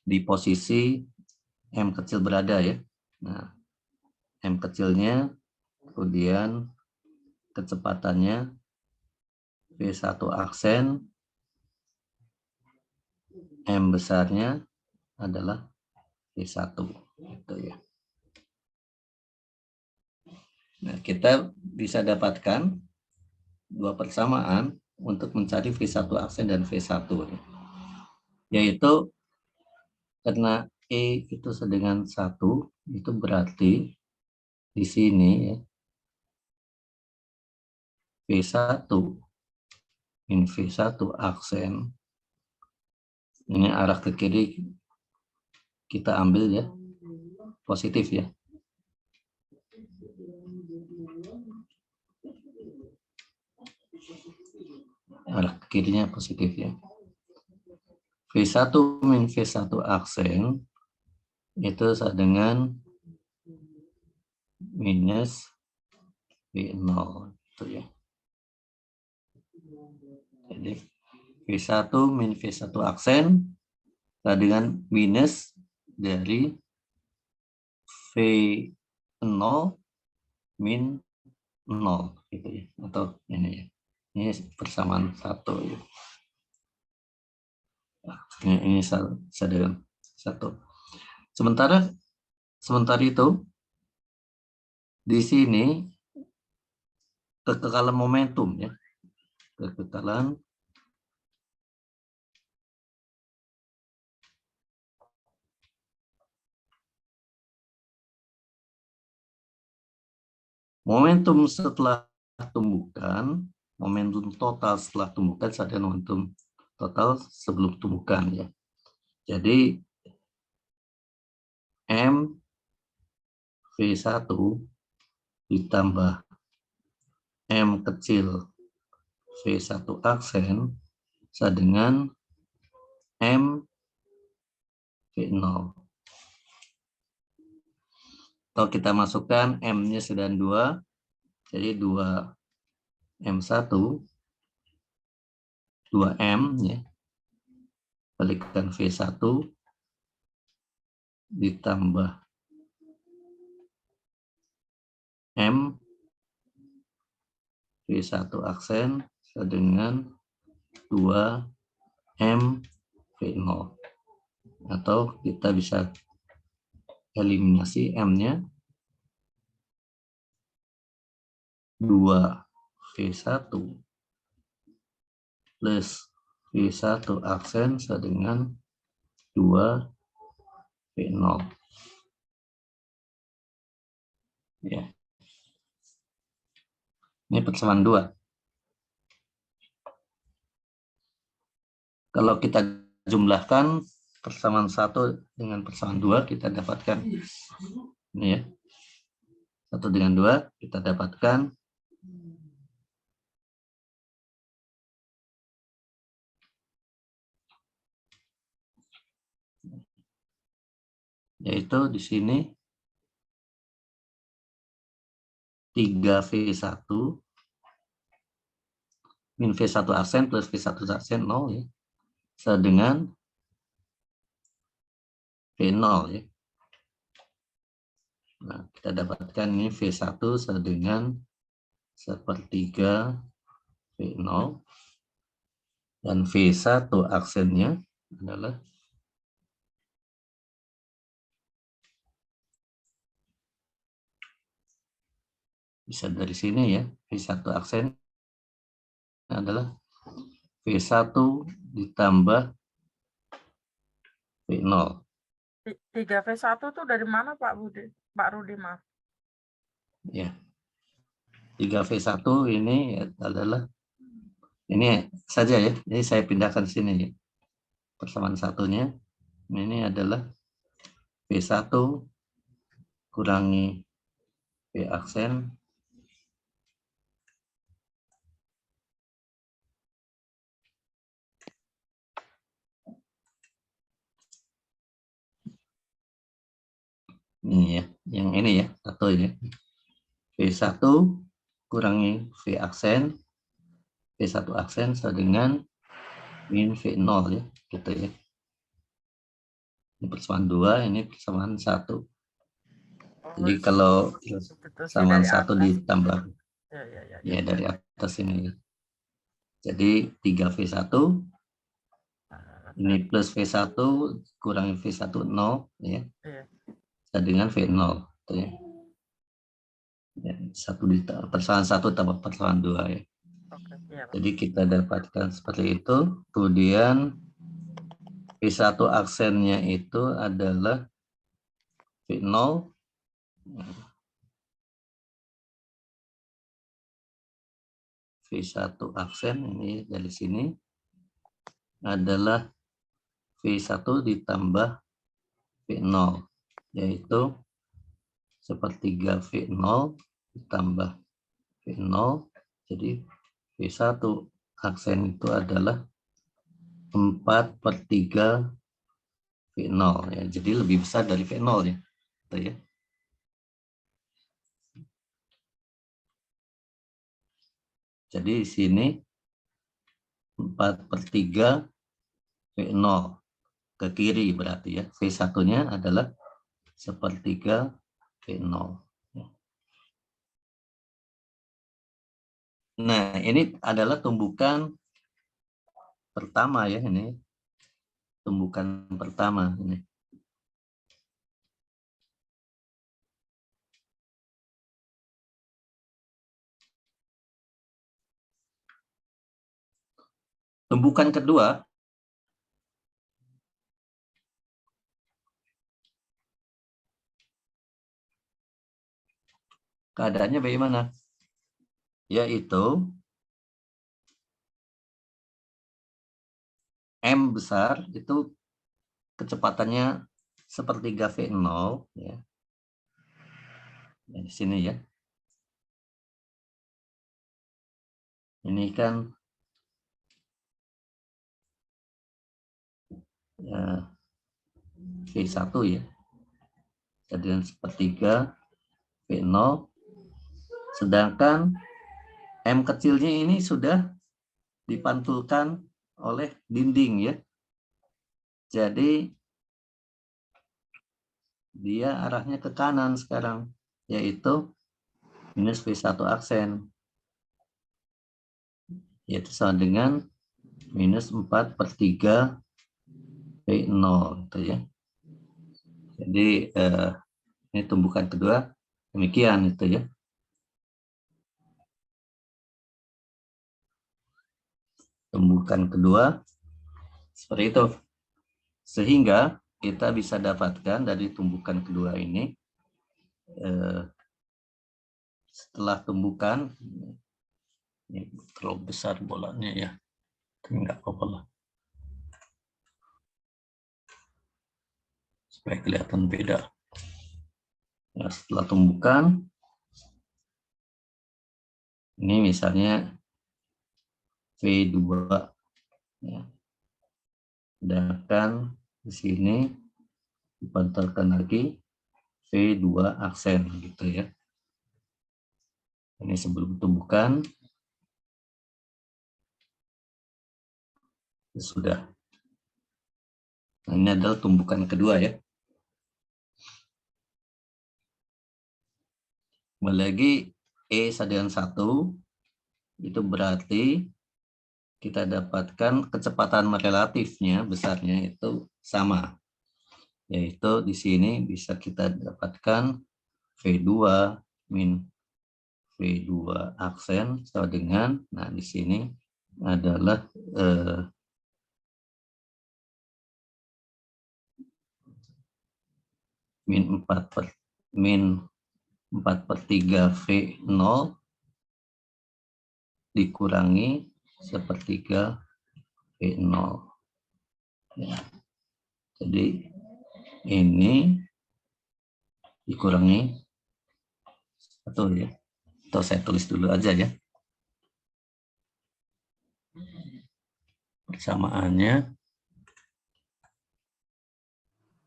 di posisi M kecil berada ya. Nah, M kecilnya, kemudian kecepatannya V1 aksen, M besarnya adalah V1 gitu ya. Nah, kita bisa dapatkan dua persamaan untuk mencari V1 aksen dan V1 ya. Yaitu karena E itu dengan 1, itu berarti di sini ya, V1 min V1 aksen, ini arah ke kiri kita ambil ya, positif ya. Arah ke kirinya positif ya. V1 min V1 aksen itu sama dengan minus V0 itu ya. Jadi V1 min V1 aksen sama dengan minus dari V0 min 0 gitu ya, atau ini ya. Ini persamaan 1 ya. Ini sama dengan 1. Sementara itu di sini kekekalan momentum ya. Kekekalan momentum setelah tumbukan, momentum total setelah tumbukan sama dengan momentum total sebelum tumbukan ya. Jadi M V1 ditambah M kecil V1 aksen sama dengan M V0. Kalau kita masukkan M-nya sudah 2, jadi 2M1, 2M ya, balikan V1 ditambah M V1 aksen sama dengan 2M V0. Atau kita bisa eliminasi M-nya, 2V1 plus V1 aksen sama dengan 2V0. Ya. Ini persamaan 2. Kalau kita jumlahkan persamaan 1 dengan persamaan 2, kita dapatkan ini ya. 1 dengan 2 kita dapatkan yaitu di sini 3V1 min V1 aksen plus V1 aksen 0 ya. sama dengan V0 ya. Nah, kita dapatkan ini V1 sama dengan 1/3 V0 dan V1 aksennya adalah bisa dari sini ya, V1 aksen adalah V1 ditambah V0. 3V1 tuh dari mana Pak Budi? Pak Rudi, maaf. Ya. 3V1 ini adalah ini saja ya. Jadi saya pindahkan sini ya. Persamaan satunya ini adalah V1 kurangi V aksen ini ya, yang ini ya, satu ini. V1 kurangi V aksen, V1 aksen sama dengan min V0 ya, gitu ya. Ini persamaan 2, ini persamaan 1. Jadi kalau persamaan 1 ditambah ya dari atas ini ya. Jadi 3V1 ini plus V1 kurangi V1 0 ya. Dengan V0 gitu ya. Ya, persamaan 1 tambah persamaan 2 ya. Jadi kita dapatkan seperti itu. Kemudian V1 aksennya itu adalah V0 V1 aksen ini dari sini adalah V1 ditambah V0 yaitu 1/3 V0 ditambah V0 jadi V1 aksen itu adalah 4/3 V0 ya. Jadi lebih besar dari V0 ya. Gitu ya. Jadi di sini 4/3 V0 ke kiri berarti ya. V1-nya adalah 1/3 V0. Nah, ini adalah tumbukan pertama ya ini. Tumbukan pertama ini. Tumbukan kedua keadaannya bagaimana? Yaitu M besar itu kecepatannya 1/3 V0 ya. Di sini ya. Ini kan V1 ya. Jadi 1/3 V0 sedangkan M kecilnya ini sudah dipantulkan oleh dinding ya. Jadi dia arahnya ke kanan sekarang yaitu minus V1 aksen yaitu sama dengan minus 4/3 V0 gitu ya. Jadi ini tumbukan kedua demikian itu ya. Tumbukan kedua seperti itu. Sehingga kita bisa dapatkan dari tumbukan kedua ini setelah tumbukan ini terlalu besar bolanya ya. Enggak apa-apa lah. Supaya kelihatan beda. Nah, setelah tumbukan ini misalnya V2 ya. Sedangkan di sini dipantulkan lagi V2 aksen gitu ya. Ini sebelum tumbukan sudah Nah, ini adalah tumbukan kedua ya. Kembali lagi, E sama dengan 1, itu berarti kita dapatkan kecepatan relatifnya, besarnya itu sama. Yaitu di sini bisa kita dapatkan V2 min V2 aksen sama dengan, nah di sini adalah min 4/3 V0 dikurangi 1/3 V0. Ya. Jadi ini dikurangi 1 ya. Atau saya tulis dulu aja ya. Persamaannya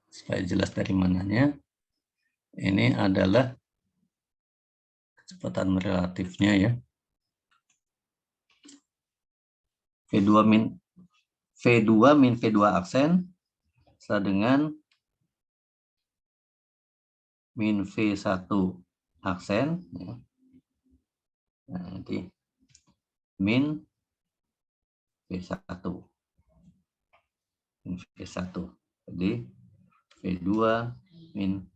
supaya jelas dari mananya. Ini adalah kecepatan relatifnya ya. V2 min V2 aksen sama dengan min V1 aksen ya. Nah, nanti min V1 min V1. Jadi V2 min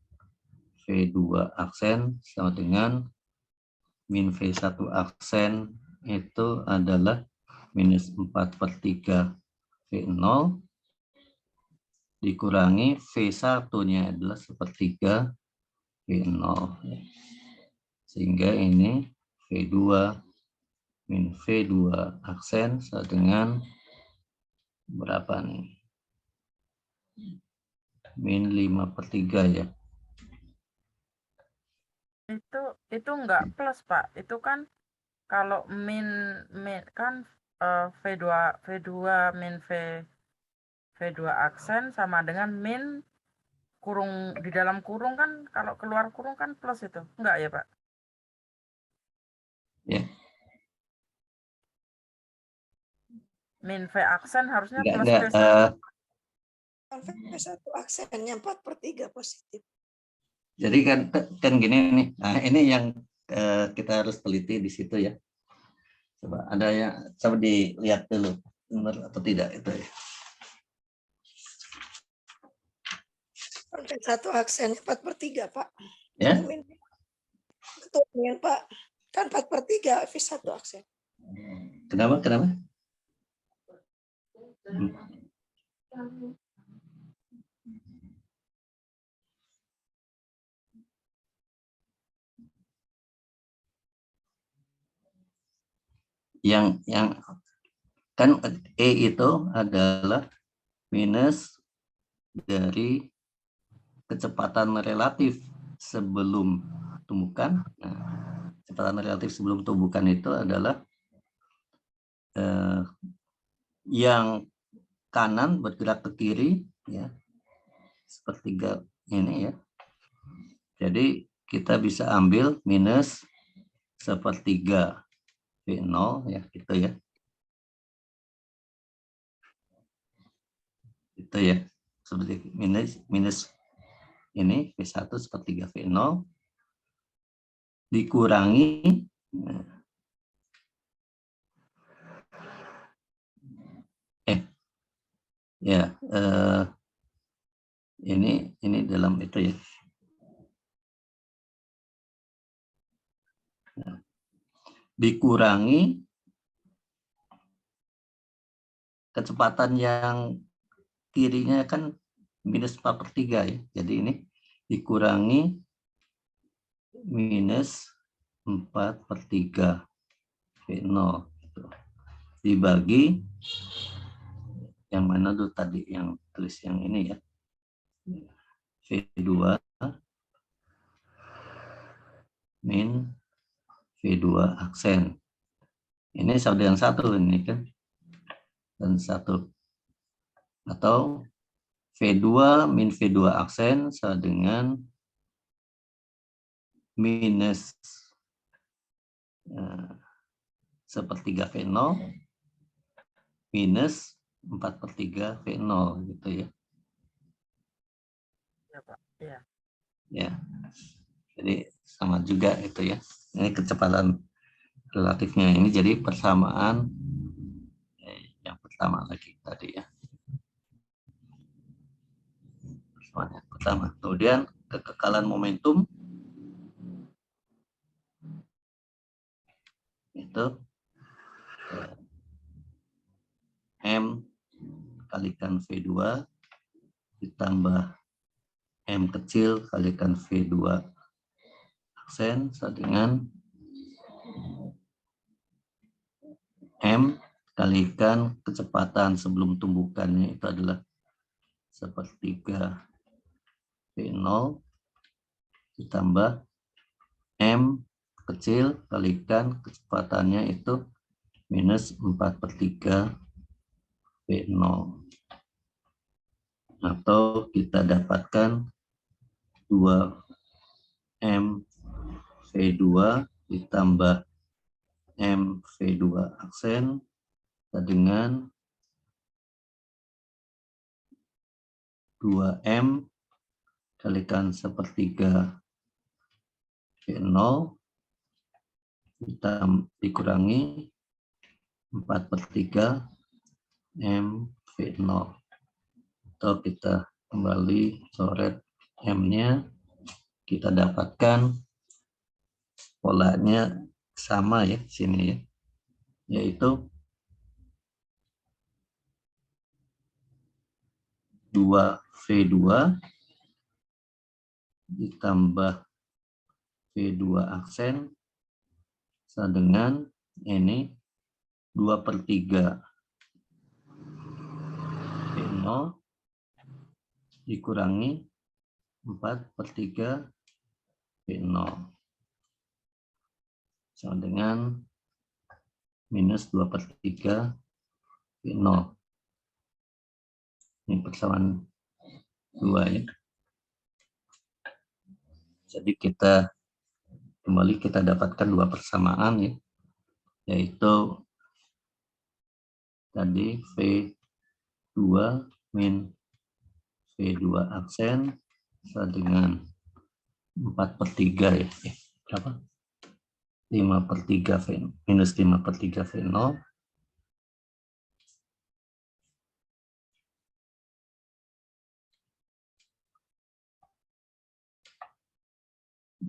V2 aksen sama dengan min V1 aksen itu adalah minus 4/3 V0 dikurangi V1-nya adalah 1/3 V0. Sehingga ini V2 min V2 aksen sama dengan berapa nih? Min 5/3 ya. Itu enggak plus, Pak. Itu kan kalau min kan V2 min V2 aksen sama dengan min kurung di dalam kurung kan, kalau keluar kurung kan plus itu. Enggak ya, Pak? Ya. Min V aksen harusnya plus Enggak. V1 aksennya 4/3 positif. Jadi kan gini nih. Nah, ini yang kita harus teliti di situ ya. Coba ada yang coba dilihat dulu benar atau tidak itu ya. V1 aksennya 4/3, Pak. Ya. Ketuanya, Pak. Kan 4/3 V1 aksen. Kenapa? Yang kan E itu adalah minus dari kecepatan relatif sebelum tumbukan. Nah, kecepatan relatif sebelum tumbukan itu adalah yang kanan bergerak ke kiri ya, 1/3 ini ya. Jadi kita bisa ambil minus 1/3 V0 ya, gitu ya. Itu ya. Seperti minus ini V1 1/3 V0 dikurangi ini dalam itu ya. Dikurangi kecepatan yang kirinya kan minus 4/3 ya. Jadi ini dikurangi minus 4/3 V0 gitu. Dibagi yang mana tuh tadi yang tulis yang ini ya. V2 min V2 aksen. Ini sama dengan 1 ini kan. Dan 1. Atau V2 min V2 aksen sama dengan minus 1/3 V0 minus 4/3 V0 gitu ya. Ya, Pak. Iya. Ya, jadi sama juga itu ya. Ini kecepatan relatifnya ini jadi persamaan yang pertama lagi tadi ya. Persamaan yang pertama. Kemudian kekekalan momentum itu M kalikan V2 ditambah M kecil kalikan V2 aksen sama dengan M kalikan kecepatan sebelum tumbukannya itu adalah sepertiga V0 ditambah M kecil kalikan kecepatannya itu minus 4/3 V0. Atau kita dapatkan 2M V2 ditambah M V2 aksen dengan 2M kalikan sepertiga V0 dikurangi 4/3 M V0. Atau kita kembali coret M-nya, kita dapatkan polanya sama ya sini ya, yaitu 2V2 ditambah V2 aksen sama dengan ini 2/3 V0 dikurangi 4/3 V0 sama dengan minus 2/3 V0. Ini persamaan 2 ya. Jadi kita kembali kita dapatkan dua persamaan ya, yaitu tadi V2 min V2 aksen sama dengan 4/3 ya. Berapa? 5/3 V minus 5/3 V0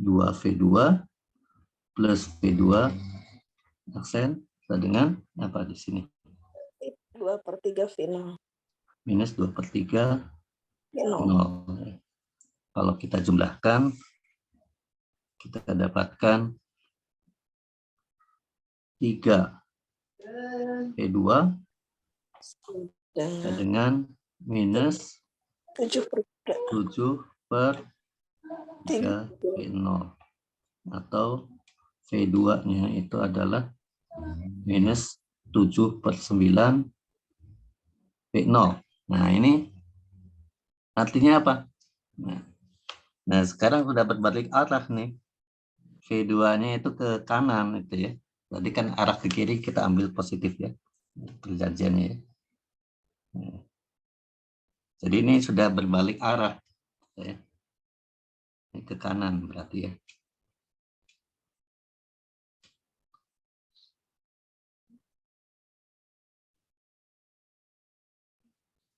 2V2 plus V2 aksen sama dengan apa di sini? 2/3 V0. Minus 2/3 V0. 0. Kalau kita jumlahkan, kita dapatkan 3 V2 dengan minus 7/3 V0. Atau V2-nya itu adalah minus 7/9 V0. Nah, ini artinya apa? Nah, sekarang sudah berbalik arah nih. V2-nya itu ke kanan itu ya. Tadi kan arah ke kiri kita ambil positif ya. Perjanjiannya ya. Jadi ini sudah berbalik arah ya. Ini ke kanan berarti ya.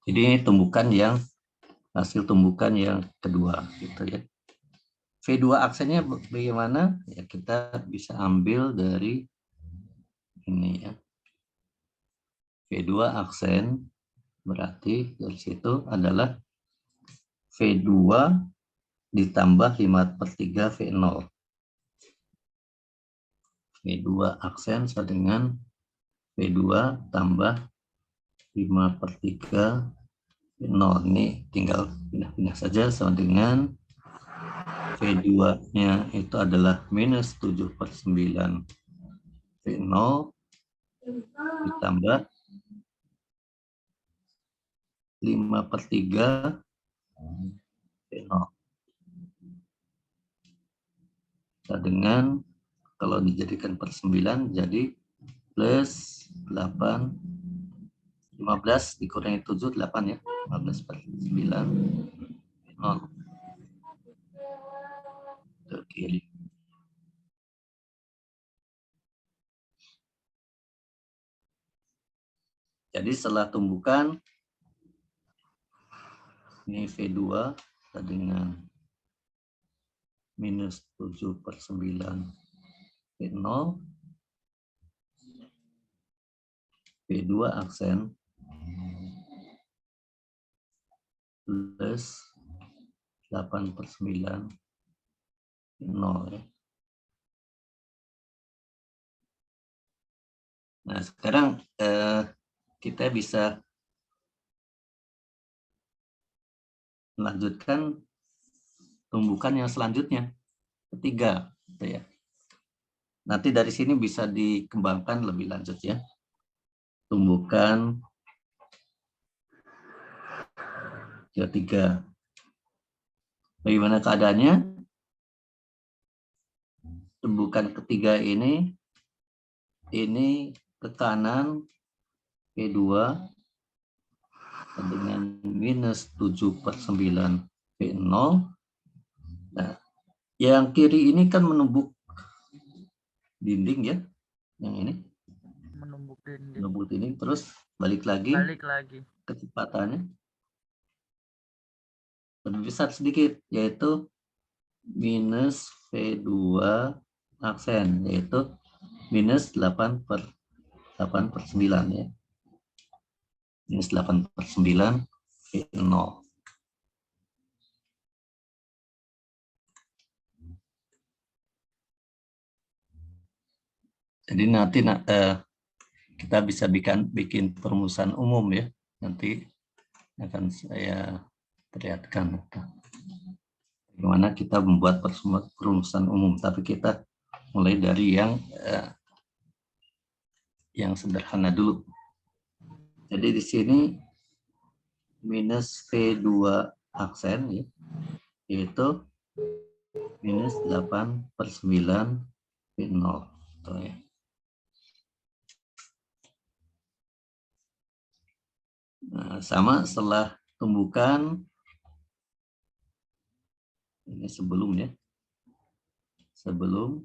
Jadi ini tumbukan yang hasil tumbukan yang kedua gitu ya. V2 aksennya bagaimana? Ya kita bisa ambil dari ini ya. V2 aksen berarti dari situ adalah V2 ditambah 5/3 V0. V2 aksen sama dengan V2 tambah 5/3 V0. Ini tinggal pindah-pindah saja sama dengan V2-nya itu adalah minus 7/9 V0 ditambah 5/3 V0. Dengan kalau dijadikan per 9 jadi plus 8, 15 dikurangi 7, 8 ya. 15/9 0. kiri. Jadi setelah tumbukan, ini V2 dengan minus 7/9 V0, V2 aksen plus 8/9 0 ya. Nah, sekarang kita bisa melanjutkan tumbukan yang selanjutnya, ketiga, gitu ya. Nanti dari sini bisa dikembangkan lebih lanjut ya. Tumbukan ketiga. Bagaimana keadaannya? Tumbukan ketiga ini ke kanan P2 dengan minus 7/9 V0. Nah, yang kiri ini kan menumbuk dinding ya, yang ini Menumbuk dinding. menumbuk dinding, terus balik lagi kecepatannya lebih besar sedikit, yaitu minus V2 aksen, yaitu minus 8/9 ya. Minus 8/9 V0. Jadi nanti kita bisa bikin perumusan umum ya. Nanti akan saya perlihatkan bagaimana kita membuat perumusan umum. Tapi kita mulai dari yang sederhana dulu. Jadi di sini minus V2 aksen ya, yaitu minus 8/9 V0. Tuh ya. Nah, sama setelah tumbukan, ini sebelum ya, setelah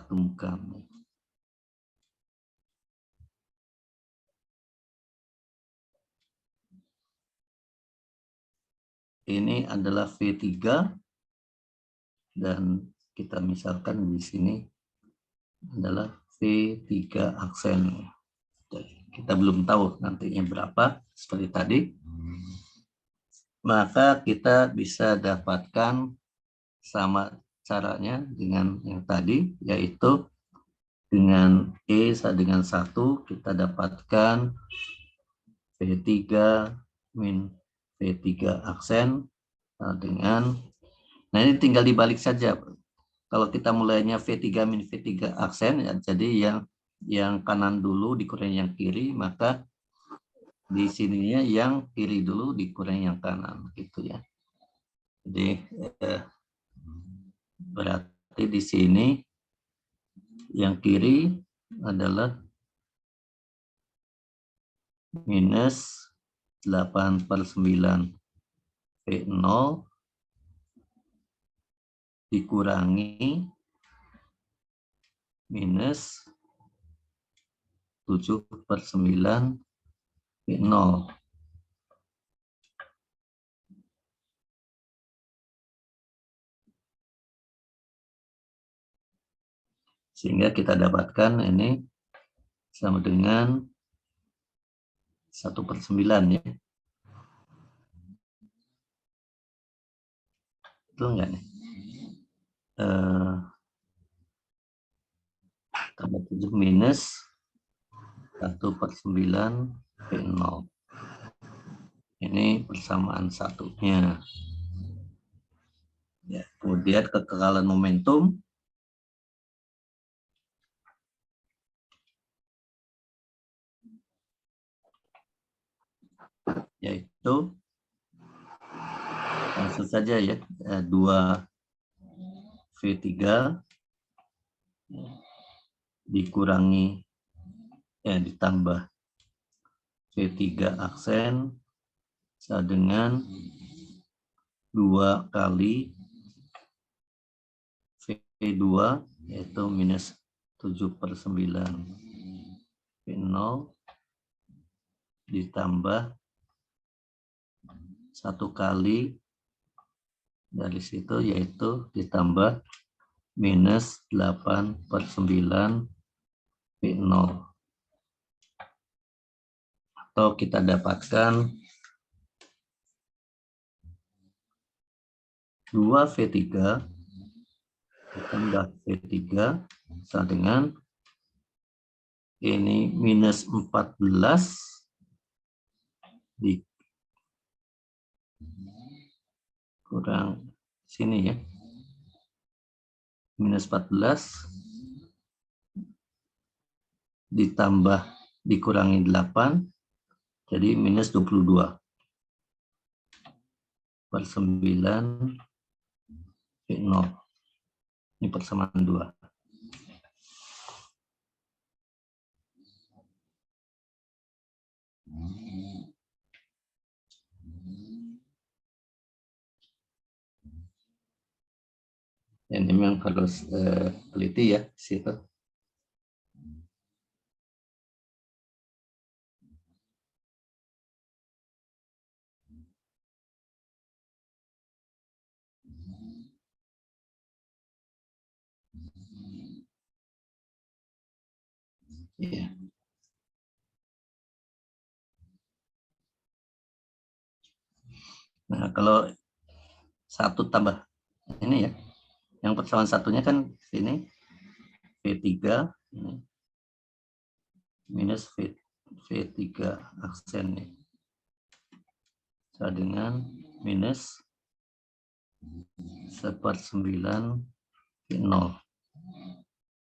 tumbukan. Ini adalah V3 dan kita misalkan di sini adalah V3 aksen. Kita belum tahu nantinya berapa seperti tadi. Maka kita bisa dapatkan sama caranya dengan yang tadi, yaitu dengan E dengan 1 kita dapatkan V3 min V3 aksen dengan, nah ini tinggal dibalik saja. Kalau kita mulainya V3 min V3 aksen, ya, jadi yang kanan dulu dikurangi yang kiri, maka di sininya yang kiri dulu dikurangi yang kanan, gitu ya. Jadi berarti di sini yang kiri adalah minus 8/9 V0 dikurangi minus 7/9 V0. Sehingga kita dapatkan ini sama dengan 1/9 ya. Betul enggak nih? Tambah 7 minus 1/9 V0. Ini persamaan satunya. Ya, kemudian kekekalan momentum yaitu langsung saja ya, 2 V3 dikurangi ditambah V3 aksen sama dengan 2 kali V2 yaitu minus 7/9 V0 ditambah 1 kali dari situ yaitu ditambah minus 8/9 V0. Atau kita dapatkan 2V3 ditambah V3 sama dengan ini minus 14 kurang sini ya. Minus 14 ditambah dikurangi 8 jadi minus 22/9 V0. Ini persamaan 2. Ini memang harus teliti ya situ. Iya. Nah, kalau 1 tambah ini ya, yang persamaan satunya kan sini V3 ini, minus V3 aksen nih, sama dengan minus 1/9 V0.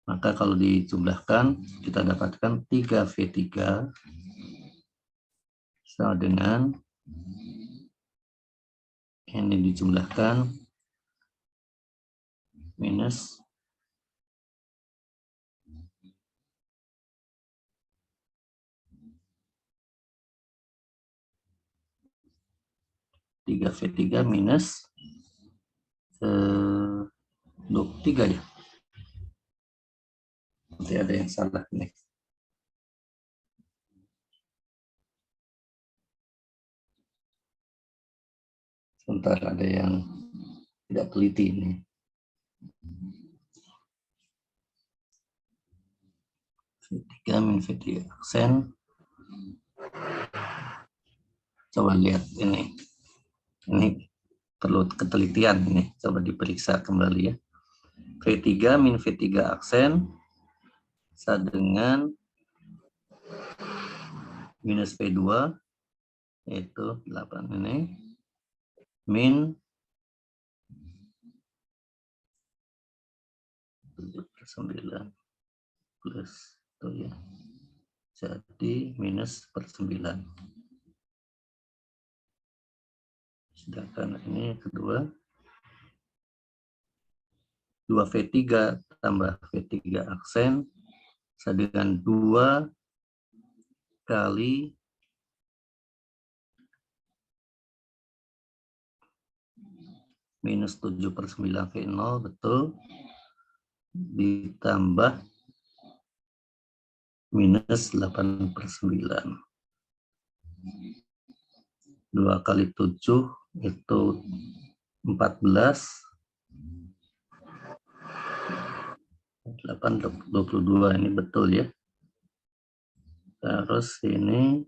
Maka kalau dijumlahkan kita dapatkan 3V3 sama dengan ini dijumlahkan minus 3V3 minus 23 ya. Nanti ada yang salah nih. Sebentar, ada yang tidak teliti ini. V3 min V3 aksen. Coba lihat ini. Ini perlu ketelitian ini. Coba diperiksa kembali ya. V3 min V3 aksen sama dengan minus V2 yaitu 8 ini min 7/9 plus itu ya. Jadi minus 1/9. Sedangkan ini kedua 2V3 tambah V3 aksen sama dengan 2 kali minus 7/9 V0 betul ditambah minus 8/9. 2 kali 7 itu 14. 8 22 ini betul ya. Terus ini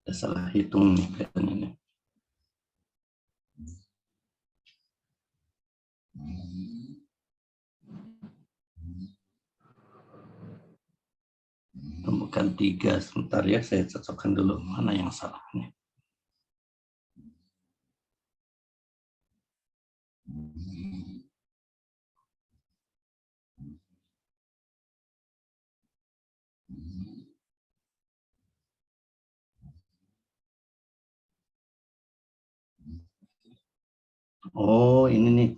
salah hitung nih kayaknya nih. Temukan 3 sebentar ya, saya cocokkan dulu mana yang salahnya. Oh, ini nih.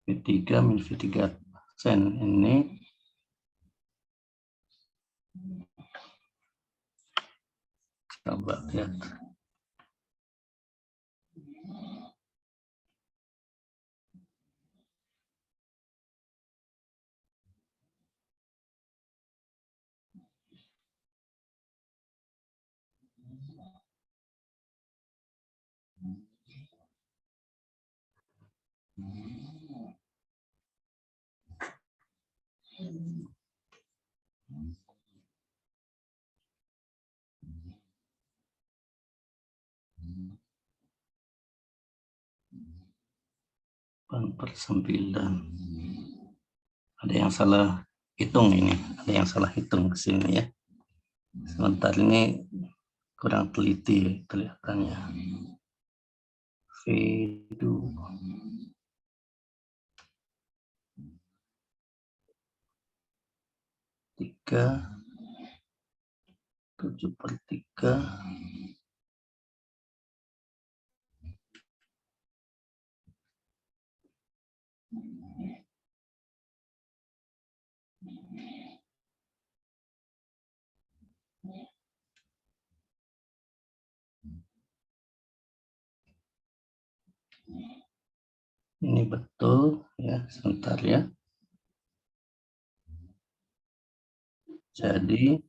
V3 min V3 aksen ini coba lihat. Per 9. Ada yang salah hitung ini, ada yang salah hitung di sini ya. Sebentar, ini kurang teliti kelihatannya. V2. 3, 7/3. Ini betul ya, sebentar ya. Jadi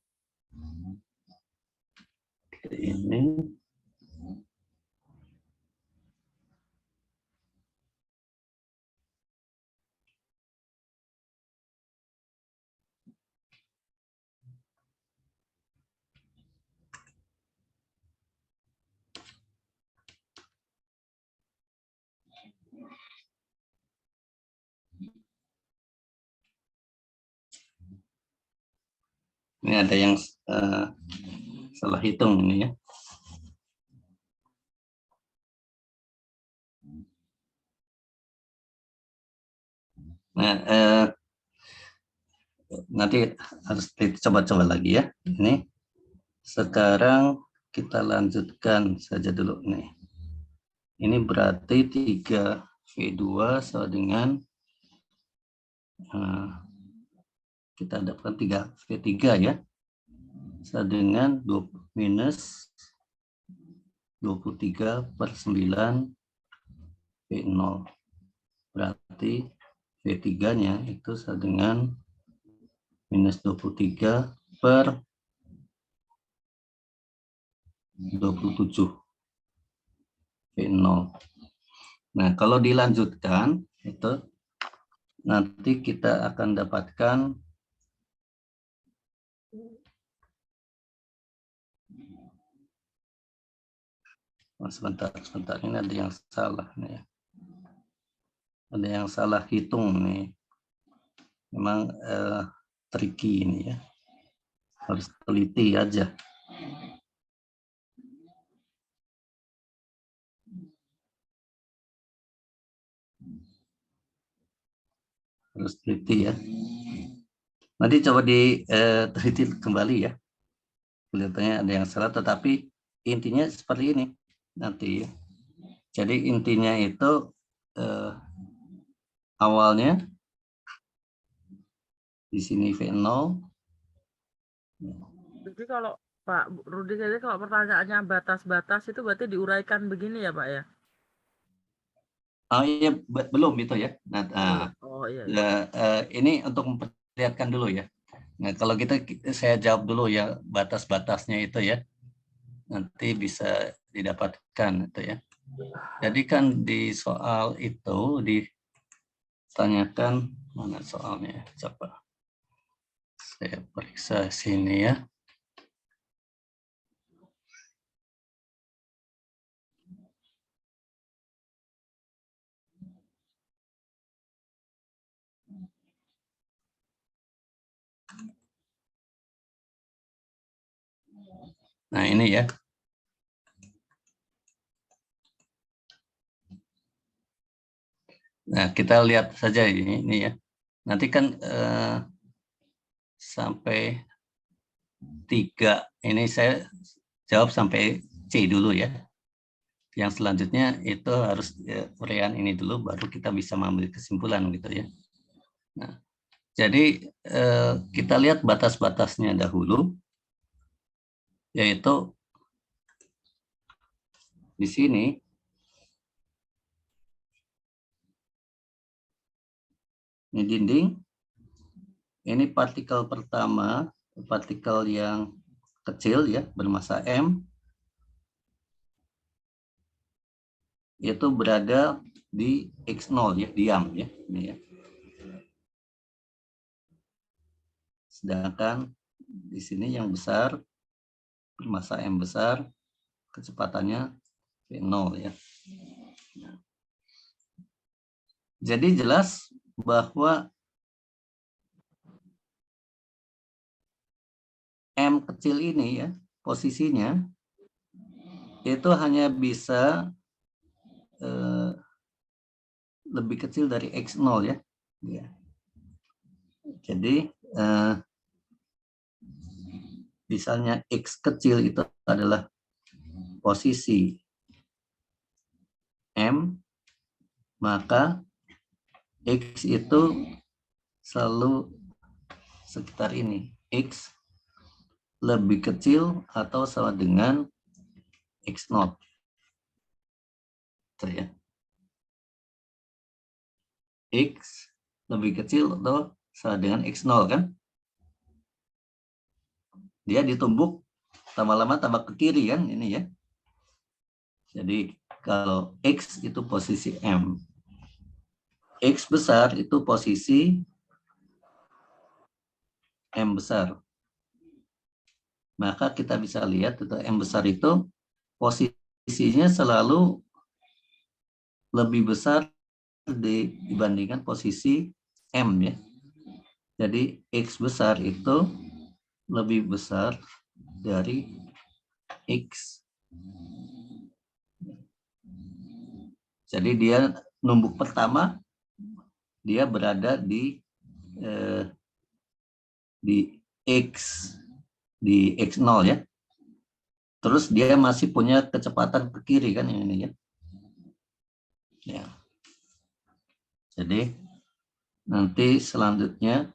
ini ada yang salah hitung ini ya. Nah, nanti harus coba-coba lagi ya. Ini sekarang kita lanjutkan saja dulu nih. Ini berarti 3V2 sama dengan kita dapatkan 3V3 ya. Sama dengan minus 23/9 V0. Berarti V3-nya itu sama dengan minus 23/27 V0. Nah, kalau dilanjutkan itu nanti kita akan dapatkan sebentar, ini ada yang salah nih. Ada yang salah hitung nih. Memang tricky ini ya. Harus teliti aja. Harus teliti ya. Nanti coba diteliti kembali ya. Kelihatannya ada yang salah, tetapi intinya seperti ini nanti ya. Jadi intinya itu awalnya di sini V0. Jadi kalau Pak Rudi, jadi kalau pertanyaannya batas-batas itu berarti diuraikan begini ya Pak ya? Oh iya, belum itu ya. Nah, oh iya. Ini untuk memperlihatkan dulu ya. Nah, kalau saya jawab dulu ya batas-batasnya itu ya. Nanti bisa didapatkan itu ya. Jadi kan di soal itu ditanyakan, mana soalnya? Coba saya periksa sini ya. Nah, ini ya. Nah, kita lihat saja ini ya. Nanti kan sampai 3. Ini saya jawab sampai C dulu ya. Yang selanjutnya itu harus uraian ini dulu, baru kita bisa mengambil kesimpulan gitu ya. Nah, jadi kita lihat batas-batasnya dahulu, yaitu di sini ini dinding, ini partikel pertama, partikel yang kecil ya bermassa M, itu berada di X0 ya, diam ya, ini ya. Sedangkan di sini yang besar bermassa M besar, kecepatannya V0 ya. Jadi jelas bahwa M kecil ini ya, posisinya itu hanya bisa lebih kecil dari X0 ya. Jadi misalnya X kecil itu adalah posisi M, maka X itu selalu sekitar ini. X lebih kecil atau sama dengan X0. Ya. X lebih kecil atau sama dengan X0 kan? Dia ditumbuk tambah-lama tambah ke kiri kan ini ya. Jadi kalau X itu posisi M. X besar itu posisi M besar. Maka kita bisa lihat itu M besar itu posisinya selalu lebih besar dibandingkan posisi M ya. Jadi X besar itu lebih besar dari X. Jadi dia numbuk pertama dia berada di X di X0 ya. Terus dia masih punya kecepatan ke kiri kan ini ya. Ya. Jadi nanti selanjutnya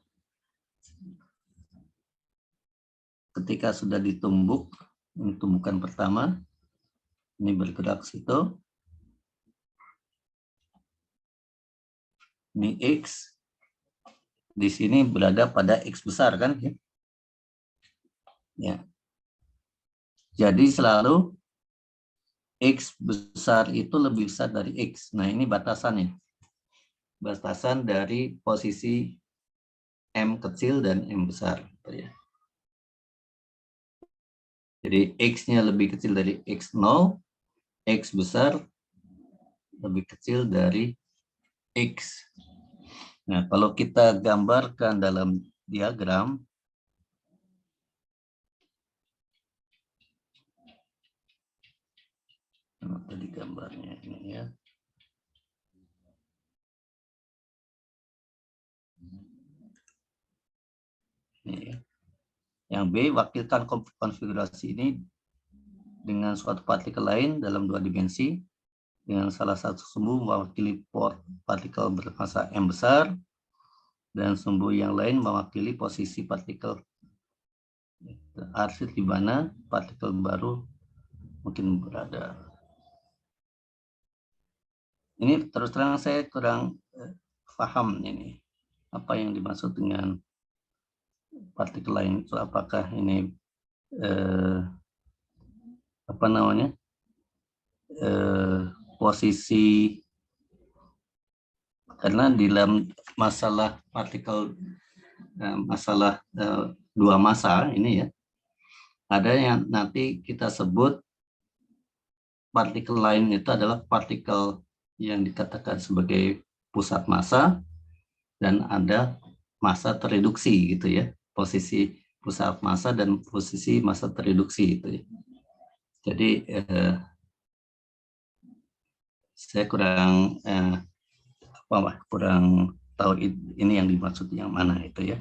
ketika sudah ditumbuk, ini tumbukan pertama, ini bergerak situ, ini X, di sini berada pada X besar kan? Ya. Jadi selalu X besar itu lebih besar dari X. Nah ini batasannya. Batasan dari posisi M kecil dan M besar. Jadi X-nya lebih kecil dari X0, X besar lebih kecil dari X. Nah kalau kita gambarkan dalam diagram, tadi gambarnya ini ya. Ini ya. Yang B, wakilkan konfigurasi ini dengan suatu partikel lain dalam 2 dimensi, dengan salah satu sumbu mewakili partikel bermassa M besar, dan sumbu yang lain mewakili posisi partikel arsit di mana partikel baru mungkin berada. Ini terus terang saya kurang paham ini apa yang dimaksud dengan partikel lain itu, apakah ini apa namanya posisi, karena di dalam masalah partikel masalah dua massa ini ya, ada yang nanti kita sebut partikel lain itu adalah partikel yang dikatakan sebagai pusat massa, dan ada massa tereduksi gitu ya, posisi pusat massa dan posisi massa tereduksi itu ya. Jadi saya kurang kurang tahu ini yang dimaksud yang mana itu ya.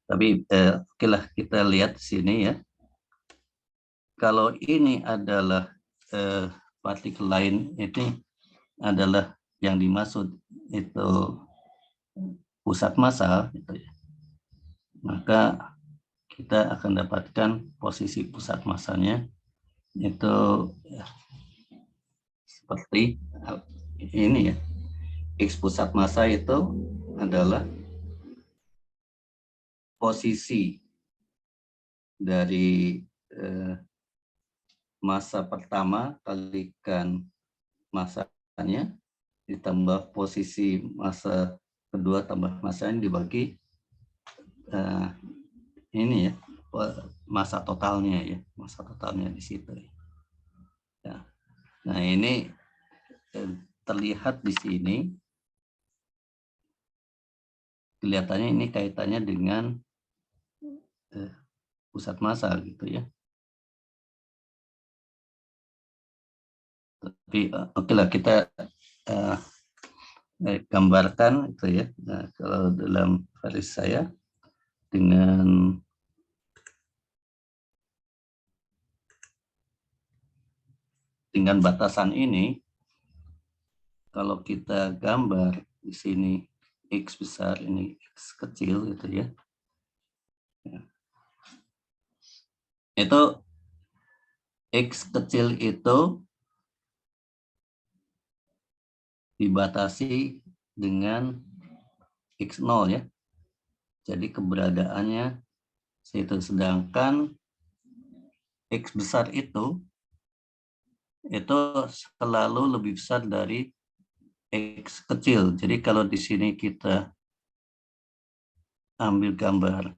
Tapi oke lah, kita lihat di sini ya. kalau ini adalah partikel lain, ini adalah yang dimaksud itu pusat massa, gitu ya. Maka kita akan dapatkan posisi pusat massanya itu ya, seperti ini ya. X pusat massa itu adalah posisi dari massa pertama kalikan massanya ditambah posisi massa kedua tambah massanya dibagi ini ya, massa totalnya ya, massa totalnya di situ ya. Nah, ini terlihat di sini, kelihatannya ini kaitannya dengan pusat massa gitu ya. Tapi oke lah, kita gambarkan itu ya. Nah, kalau dalam garis saya dengan batasan ini, kalau kita gambar di sini X besar, ini X kecil gitu ya. Itu X kecil itu dibatasi dengan X0 ya. Jadi keberadaannya itu, sedangkan X besar itu selalu lebih besar dari X kecil. Jadi kalau di sini kita ambil gambar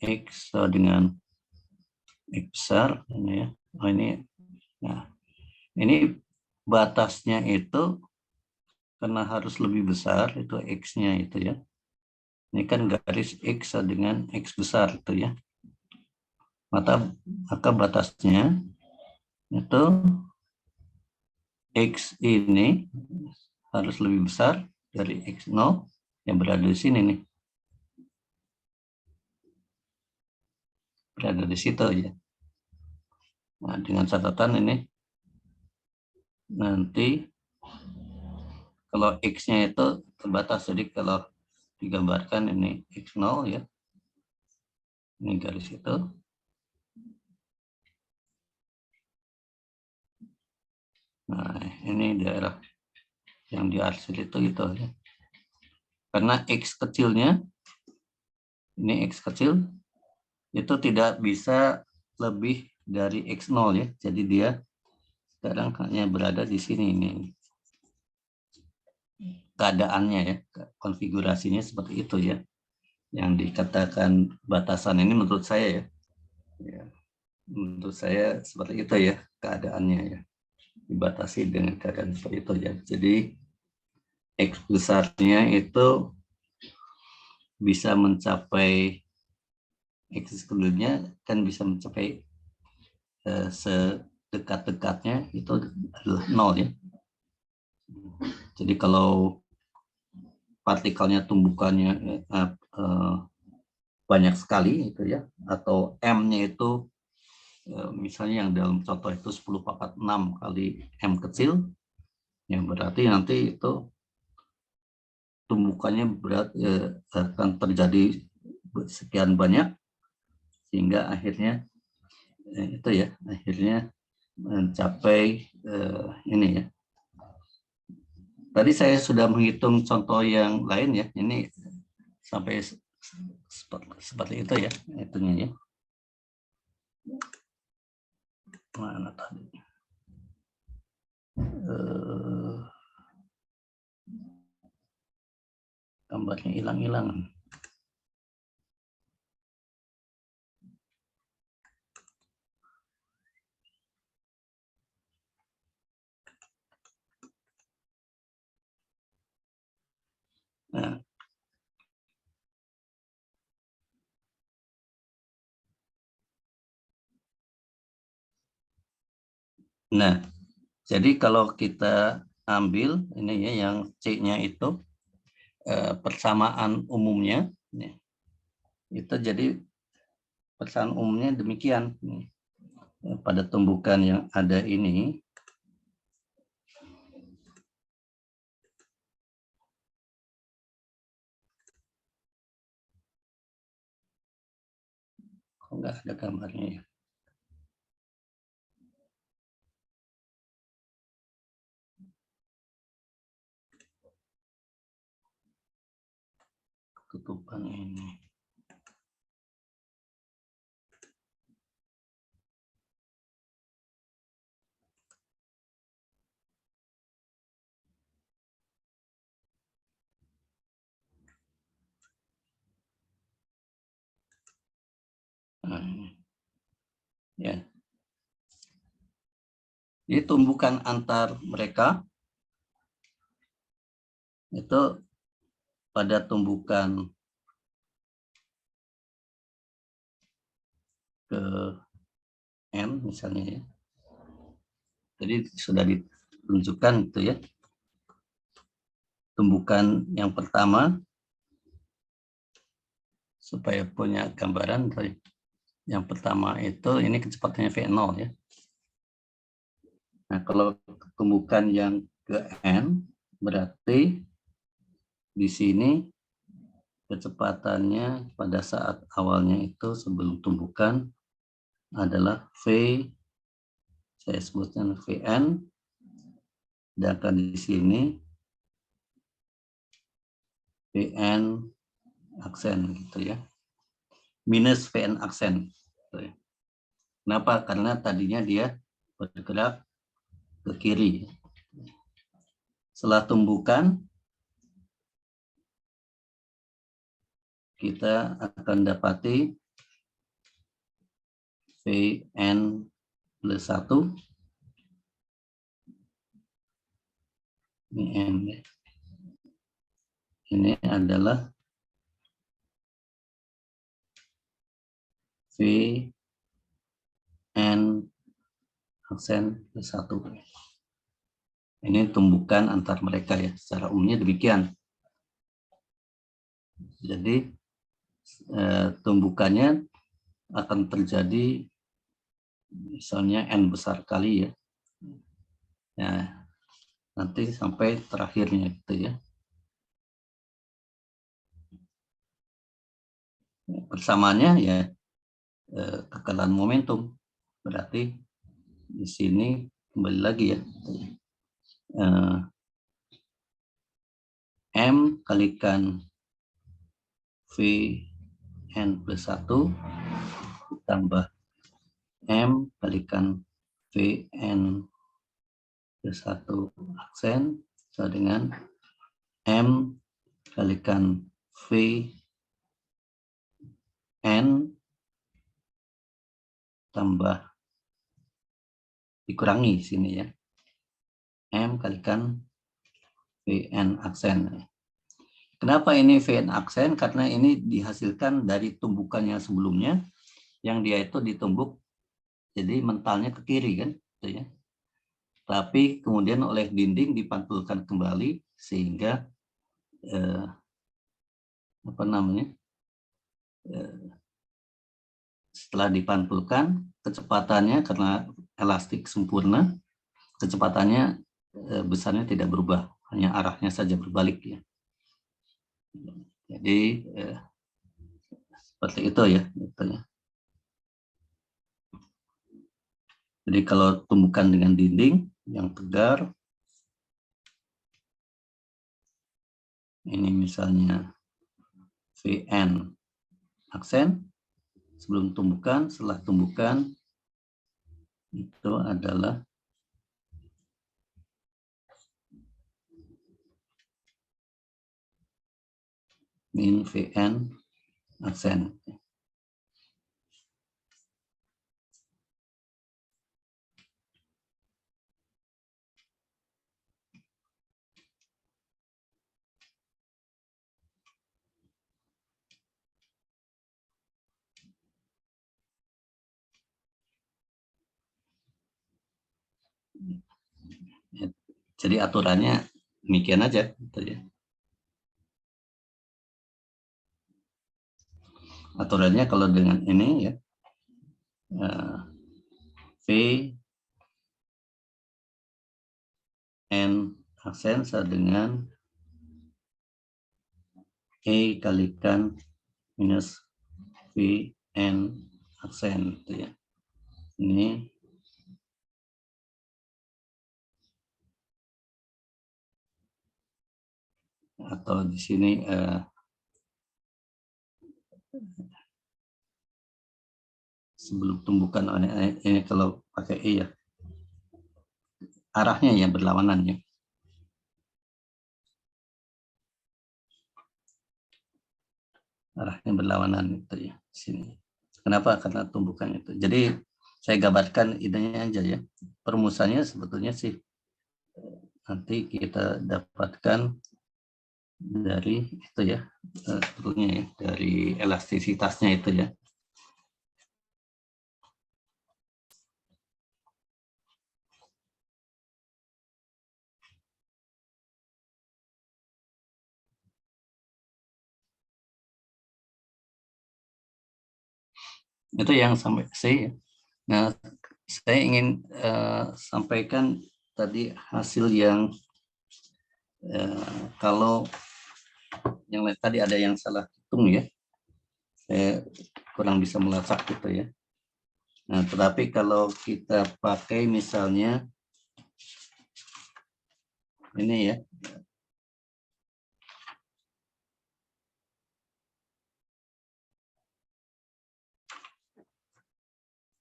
X dengan X besar ini ya. Oh, ini. Nah, ini batasnya itu karena harus lebih besar, itu X-nya itu ya. Ini kan garis X dengan X besar itu ya. Maka batasnya itu X ini harus lebih besar dari X0 yang berada di sini nih. Berada di situ ya. Nah, dengan catatan ini nanti kalau X-nya itu terbatas, jadi kalau digambarkan ini X0 ya, ini garis itu. Nah, ini daerah yang diarsir itu ya. Karena X kecilnya, ini X kecil, itu tidak bisa lebih dari X0 ya. Jadi dia sekarang hanya berada di sini ini. Keadaannya ya, konfigurasinya seperti itu ya. Yang dikatakan batasan ini menurut saya ya. Menurut saya seperti itu ya keadaannya ya. Dibatasi dengan keadaan seperti itu ya. Jadi X besarnya itu bisa mencapai, X kecilnya kan bisa mencapai sedekat-dekatnya itu adalah 0 ya. Jadi kalau partikelnya tumbukannya banyak sekali itu ya, atau M-nya itu misalnya yang dalam contoh itu 10⁻⁶ kali M kecil, yang berarti nanti itu tumbukannya akan terjadi sekian banyak, sehingga akhirnya itu ya, akhirnya mencapai ini ya. Tadi saya sudah menghitung contoh yang lain ya, ini sampai seperti itu ya, itunya ya. Mana tadi? Gambarnya hilang-hilang. Nah, jadi kalau kita ambil ini ya, yang C-nya itu persamaan umumnya, itu jadi persamaan umumnya demikian. Pada tumbukan yang ada ini, kok nggak ada gambarnya ya? Tutupan ini. Nah, ini. Ya. Jadi tumbukan antar mereka itu pada tumbukan ke N misalnya ya. Jadi sudah ditunjukkan itu ya. Tumbukan yang pertama supaya punya gambaran. Yang pertama itu ini kecepatannya V0 ya. Nah, kalau tumbukan yang ke N berarti di sini kecepatannya pada saat awalnya itu sebelum tumbukan adalah V, saya sebutkan Vn, sedangkan di sini Vn aksen gitu ya, minus Vn aksen. Kenapa? Karena tadinya dia bergerak ke kiri. Setelah tumbukan, kita akan dapati Vn plus 1. Ini N. Ini adalah Vn aksen plus 1. Ini tumbukan antar mereka ya, secara umumnya demikian. Jadi tumbukannya akan terjadi misalnya N besar kali ya. Ya, nanti sampai terakhirnya gitu ya. Persamaannya ya kekalan momentum. Berarti di sini kembali lagi ya. M kalikan Vn plus 1 ditambah M kalikan Vn plus 1 aksen sama dengan M kalikan Vn tambah dikurangi sini ya. M kalikan Vn aksen. Kenapa ini Vn aksen? Karena ini dihasilkan dari tumbukannya sebelumnya yang dia itu ditumbuk jadi mentalnya ke kiri kan, gitu ya. Tapi kemudian oleh dinding dipantulkan kembali sehingga setelah dipantulkan kecepatannya karena elastik sempurna, kecepatannya besarnya tidak berubah, hanya arahnya saja berbalik ya. Jadi seperti itu ya. Jadi kalau tumbukan dengan dinding yang tegar, ini misalnya Vn aksen sebelum tumbukan, setelah tumbukan itu adalah min Vn aksen. Jadi aturannya demikian aja gitu ya. Aturannya kalau dengan ini ya, V N aksen sama dengan E kalikan minus V N aksen gitu ya. Ini atau di sini sebelum tumbukan ini kalau pakai E ya, arahnya ya berlawanan ya. Arahnya berlawanan itu ya sini. Kenapa? Karena tumbukan itu. Jadi saya gambarkan idenya aja ya. Perumusannya sebetulnya sih nanti kita dapatkan dari itu ya, sebetulnya ya, dari elastisitasnya itu ya. Itu yang sampai saya. Nah, saya ingin sampaikan tadi hasil yang kalau yang lain tadi ada yang salah hitung ya. Saya kurang bisa melacak gitu ya. Nah, tetapi kalau kita pakai misalnya ini ya.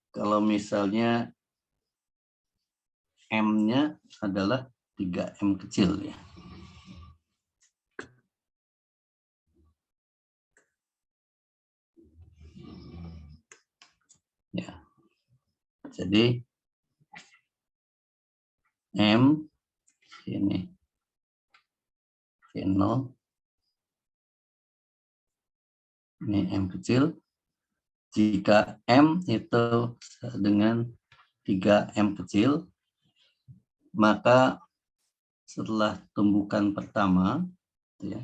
Kalau misalnya M-nya adalah 3M kecil ya. Ya. Jadi M ini V0 ini M kecil. Jika M itu dengan 3M kecil, maka setelah tumbukan pertama ya,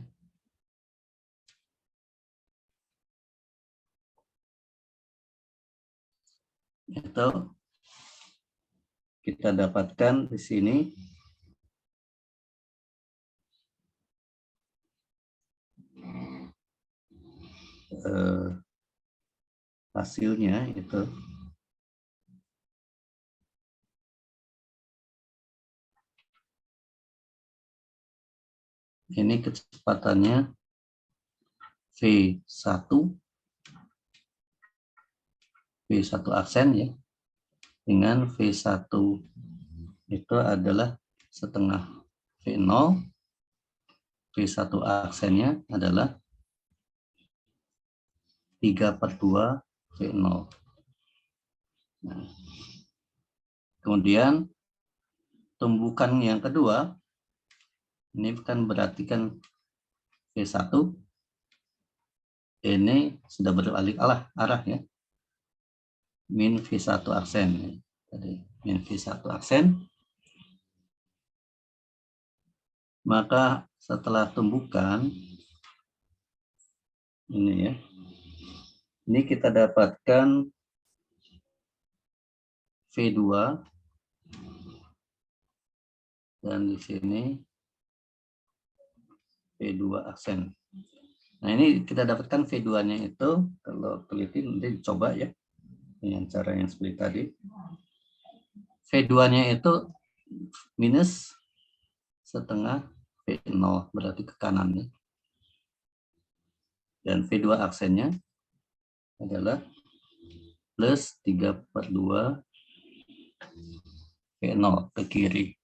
itu kita dapatkan di sini hasilnya itu ini kecepatannya V1 aksen ya, dengan V1 itu adalah setengah V0, V1 aksennya adalah 3/2 V0. Nah, kemudian tumbukan yang kedua, ini kan berarti kan V1, ini sudah berbalik arah ya, min V1 aksen. Tadi min V1 aksen. Maka setelah tumbukan, ini ya, ini kita dapatkan V2 dan di sini V2 aksen. Nah, ini kita dapatkan V2-nya itu, kalau teliti nanti coba ya, dengan cara yang seperti tadi. V2-nya itu minus setengah V0, berarti ke kanan ya. Dan V2 aksennya adalah plus 3/2 V0 ke kiri.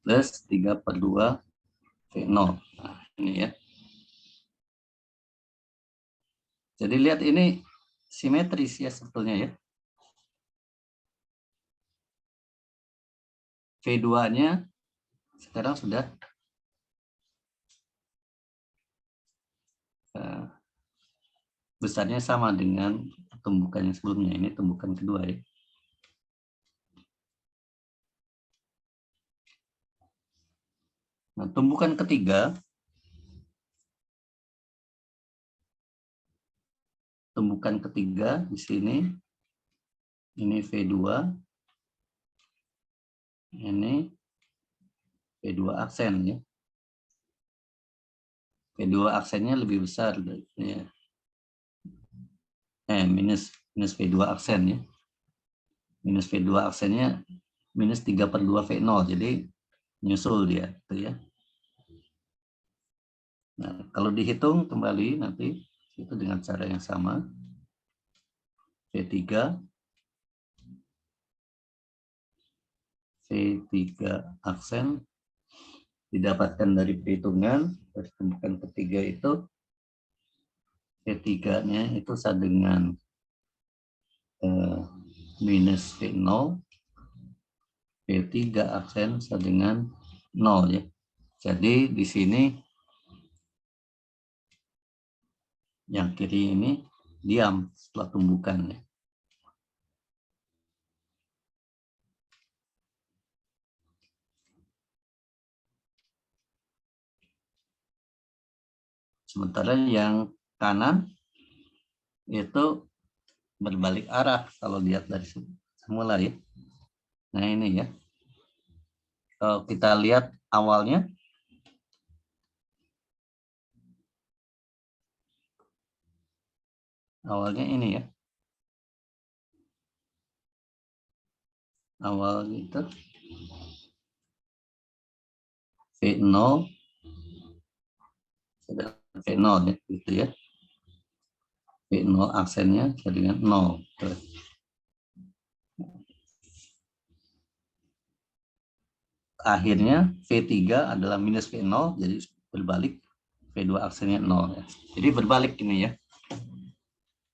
Plus 3/2 V0. Nah, ini ya. Jadi lihat ini simetris ya sebetulnya ya. V2-nya sekarang sudah besarnya sama dengan tumbukan yang sebelumnya. Ini tumbukan kedua ya. Nah, tumbukan ketiga, di sini, ini V2, ini V2 aksen ya. V2 aksennya lebih besar ya. Minus V2 aksen ya. Minus V2 aksennya minus 3/2 V0, jadi nyusul dia gitu ya. Nah, kalau dihitung kembali nanti itu dengan cara yang sama. V3 aksen didapatkan dari perhitungan, dari tumbukan ketiga itu V3-nya itu sama dengan minus V0, V3 aksen sama dengan 0 ya. Jadi di sini yang kiri ini diam setelah tumbukan ya. Sementara yang kanan itu berbalik arah kalau lihat dari semula ya. Nah ini ya. Kalau kita lihat awalnya, ini ya. Awal itu V0 ya, gitu ya. V0 aksennya dengan 0. Akhirnya V3 adalah minus V0, jadi berbalik, V2 aksennya 0 ya. Jadi berbalik ini ya.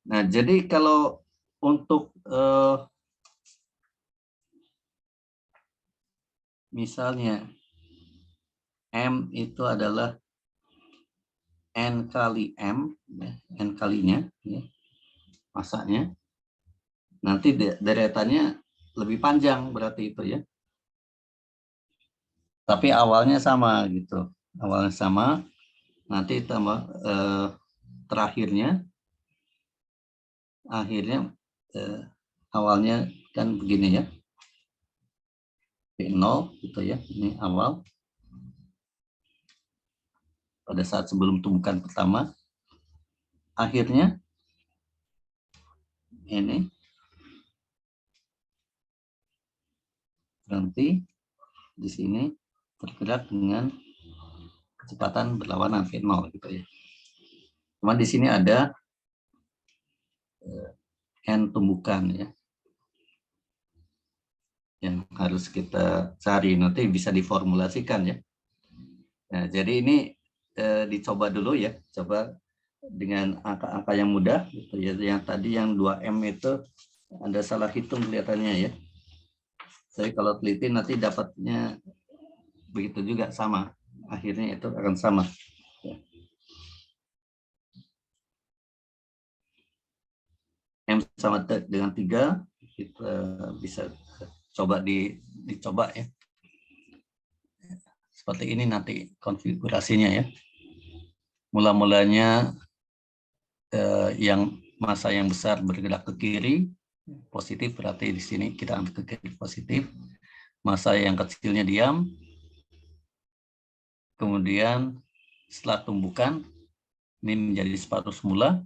Nah, jadi kalau untuk misalnya M itu adalah N kali M, ya, N kalinya, ya, masanya. Nanti deretannya lebih panjang berarti itu ya. Tapi awalnya sama gitu. Awalnya sama, nanti tambah terakhirnya, akhirnya awalnya kan begini ya. V0 gitu ya, ini awal. Pada saat sebelum tumbukan pertama, akhirnya ini berhenti di sini bergerak dengan kecepatan berlawanan V0 gitu ya. Cuma di sini ada N tumbukan ya, yang harus kita cari, nanti bisa diformulasikan ya. Nah, jadi ini dicoba dulu ya, coba dengan angka-angka yang mudah gitu ya. Yang tadi yang 2M itu Anda salah hitung kelihatannya ya. Jadi kalau teliti nanti dapatnya begitu juga sama. Akhirnya itu akan sama. M sama dengan 3, kita bisa coba dicoba ya. Seperti ini nanti konfigurasinya ya. Mula-mulanya yang massa yang besar bergerak ke kiri, positif, berarti di sini kita ambil ke kiri positif. Massa yang kecilnya diam. Kemudian setelah tumbukan, ini menjadi separuh semula.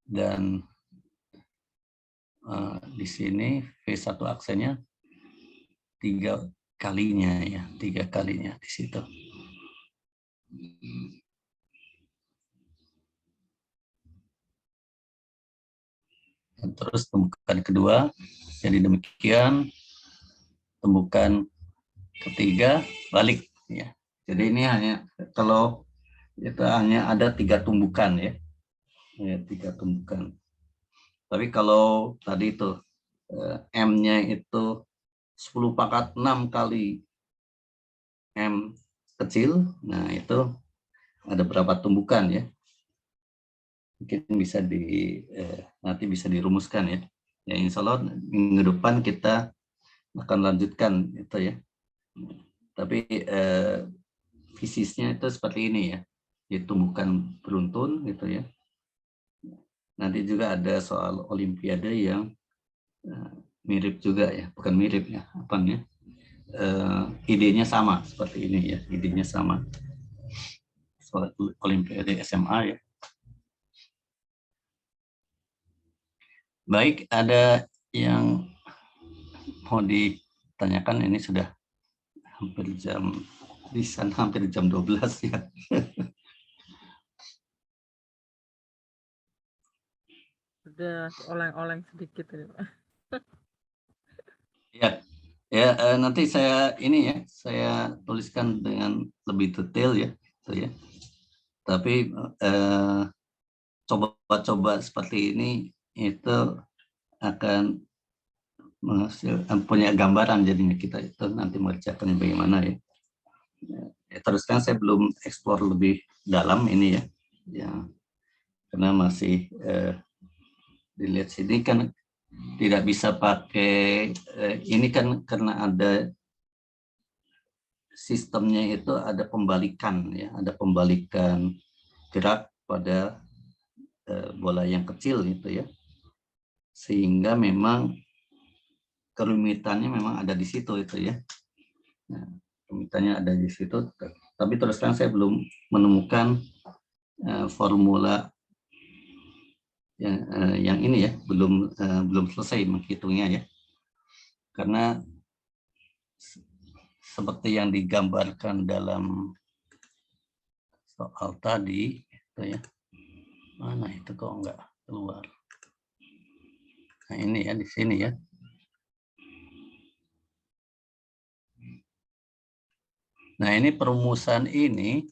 Dan di sini V1 aksennya 3 kalinya ya, 3 kalinya di situ. Dan terus tumbukan kedua, jadi demikian. Tumbukan ketiga balik ya. Jadi ini hanya kalau itu hanya ada 3 tumbukan ya. Ya, 3 tumbukan. Tapi kalau tadi itu M-nya itu 10⁻6 kali M kecil, nah itu ada berapa tumbukan ya? Mungkin bisa nanti bisa dirumuskan ya. Ya insya Allah minggu depan kita akan lanjutkan itu ya. Tapi fisisnya itu seperti ini ya, ditumbuhkan beruntun gitu ya. Nanti juga ada soal olimpiade yang mirip juga ya, bukan mirip ya, apa nih? Idenya sama seperti ini ya, idenya sama. Soal olimpiade SMA ya. Baik, ada yang mau ditanyakan? Ini sudah hampir di sana hampir jam 12 ya. Udah oleng-oleng sedikit ini, Pak. Ya, nanti saya ini ya, saya tuliskan dengan lebih detail ya, gitu ya. Tapi coba-coba seperti ini itu akan punya gambaran jadinya kita itu nanti mengerjakannya bagaimana ya. Terus kan saya belum eksplor lebih dalam ini ya, karena masih dilihat sini kan tidak bisa pakai ini kan karena ada sistemnya itu ada pembalikan ya, ada pembalikan gerak pada bola yang kecil gitu ya, sehingga memang kerumitannya memang ada di situ itu ya. Nah, kerumitannya ada di situ, tapi terus terang saya belum menemukan formula yang ini ya, belum selesai menghitungnya ya, karena seperti yang digambarkan dalam soal tadi itu ya, mana itu kok enggak keluar. Nah ini ya, di sini ya. Nah ini perumusan ini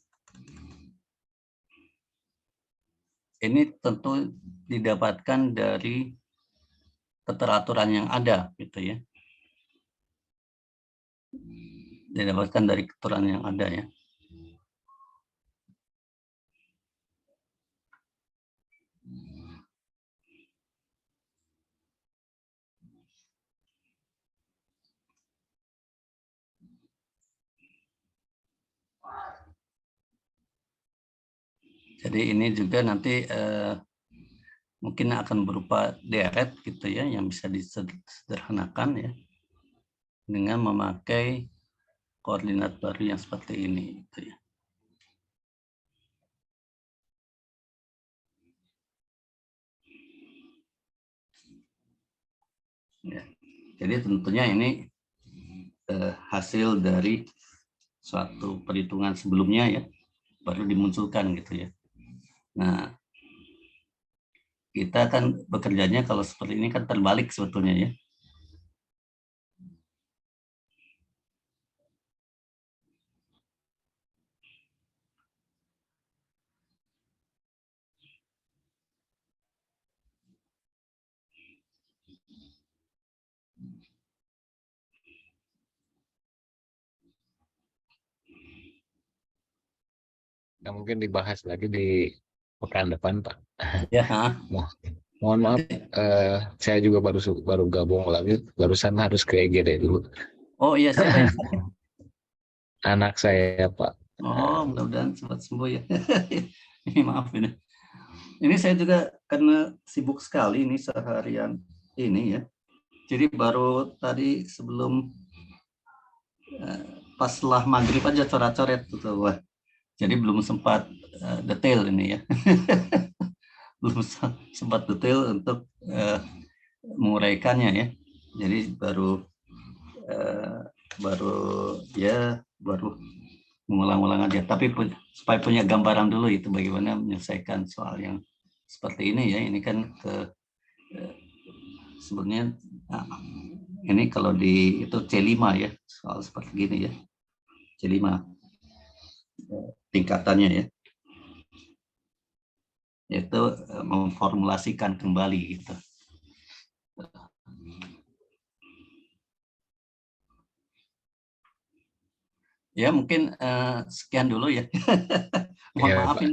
tentu didapatkan dari keteraturan yang ada gitu ya. Didapatkan dari keteraturan yang ada ya. Jadi ini juga nanti mungkin akan berupa deret gitu ya, yang bisa disederhanakan ya dengan memakai koordinat baru yang seperti ini gitu ya. Ya. Jadi tentunya ini hasil dari suatu perhitungan sebelumnya ya, baru dimunculkan gitu ya. Nah, kita kan bekerjanya kalau seperti ini kan terbalik sebetulnya ya. Yang mungkin dibahas lagi di pekan depan, Pak. Ya, Mohon maaf, saya juga baru gabung lagi, barusan harus ke EGD dulu. oh iya, siapa yang sakit? Anak saya, Pak. Oh, mudah-mudahan cepat sembuh ya. Ini maaf ini. Ini saya juga karena sibuk sekali ini seharian ini ya. Jadi baru tadi sebelum pas setelah maghrib aja coret-coret tuh. Wah. Jadi belum sempat detail ini ya. Belum sempat detail untuk menguraikannya ya. Jadi baru mengulang-ulang aja. Tapi supaya punya gambaran dulu itu bagaimana menyelesaikan soal yang seperti ini ya. Ini kan sebenarnya ini kalau di itu C5 ya, soal seperti gini ya. C5 tingkatannya ya. Yaitu memformulasikan kembali gitu. Ya mungkin sekian dulu ya. Mohon maaf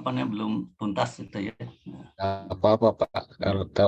ini belum tuntas gitu ya. Apa-apa, Pak. Kalau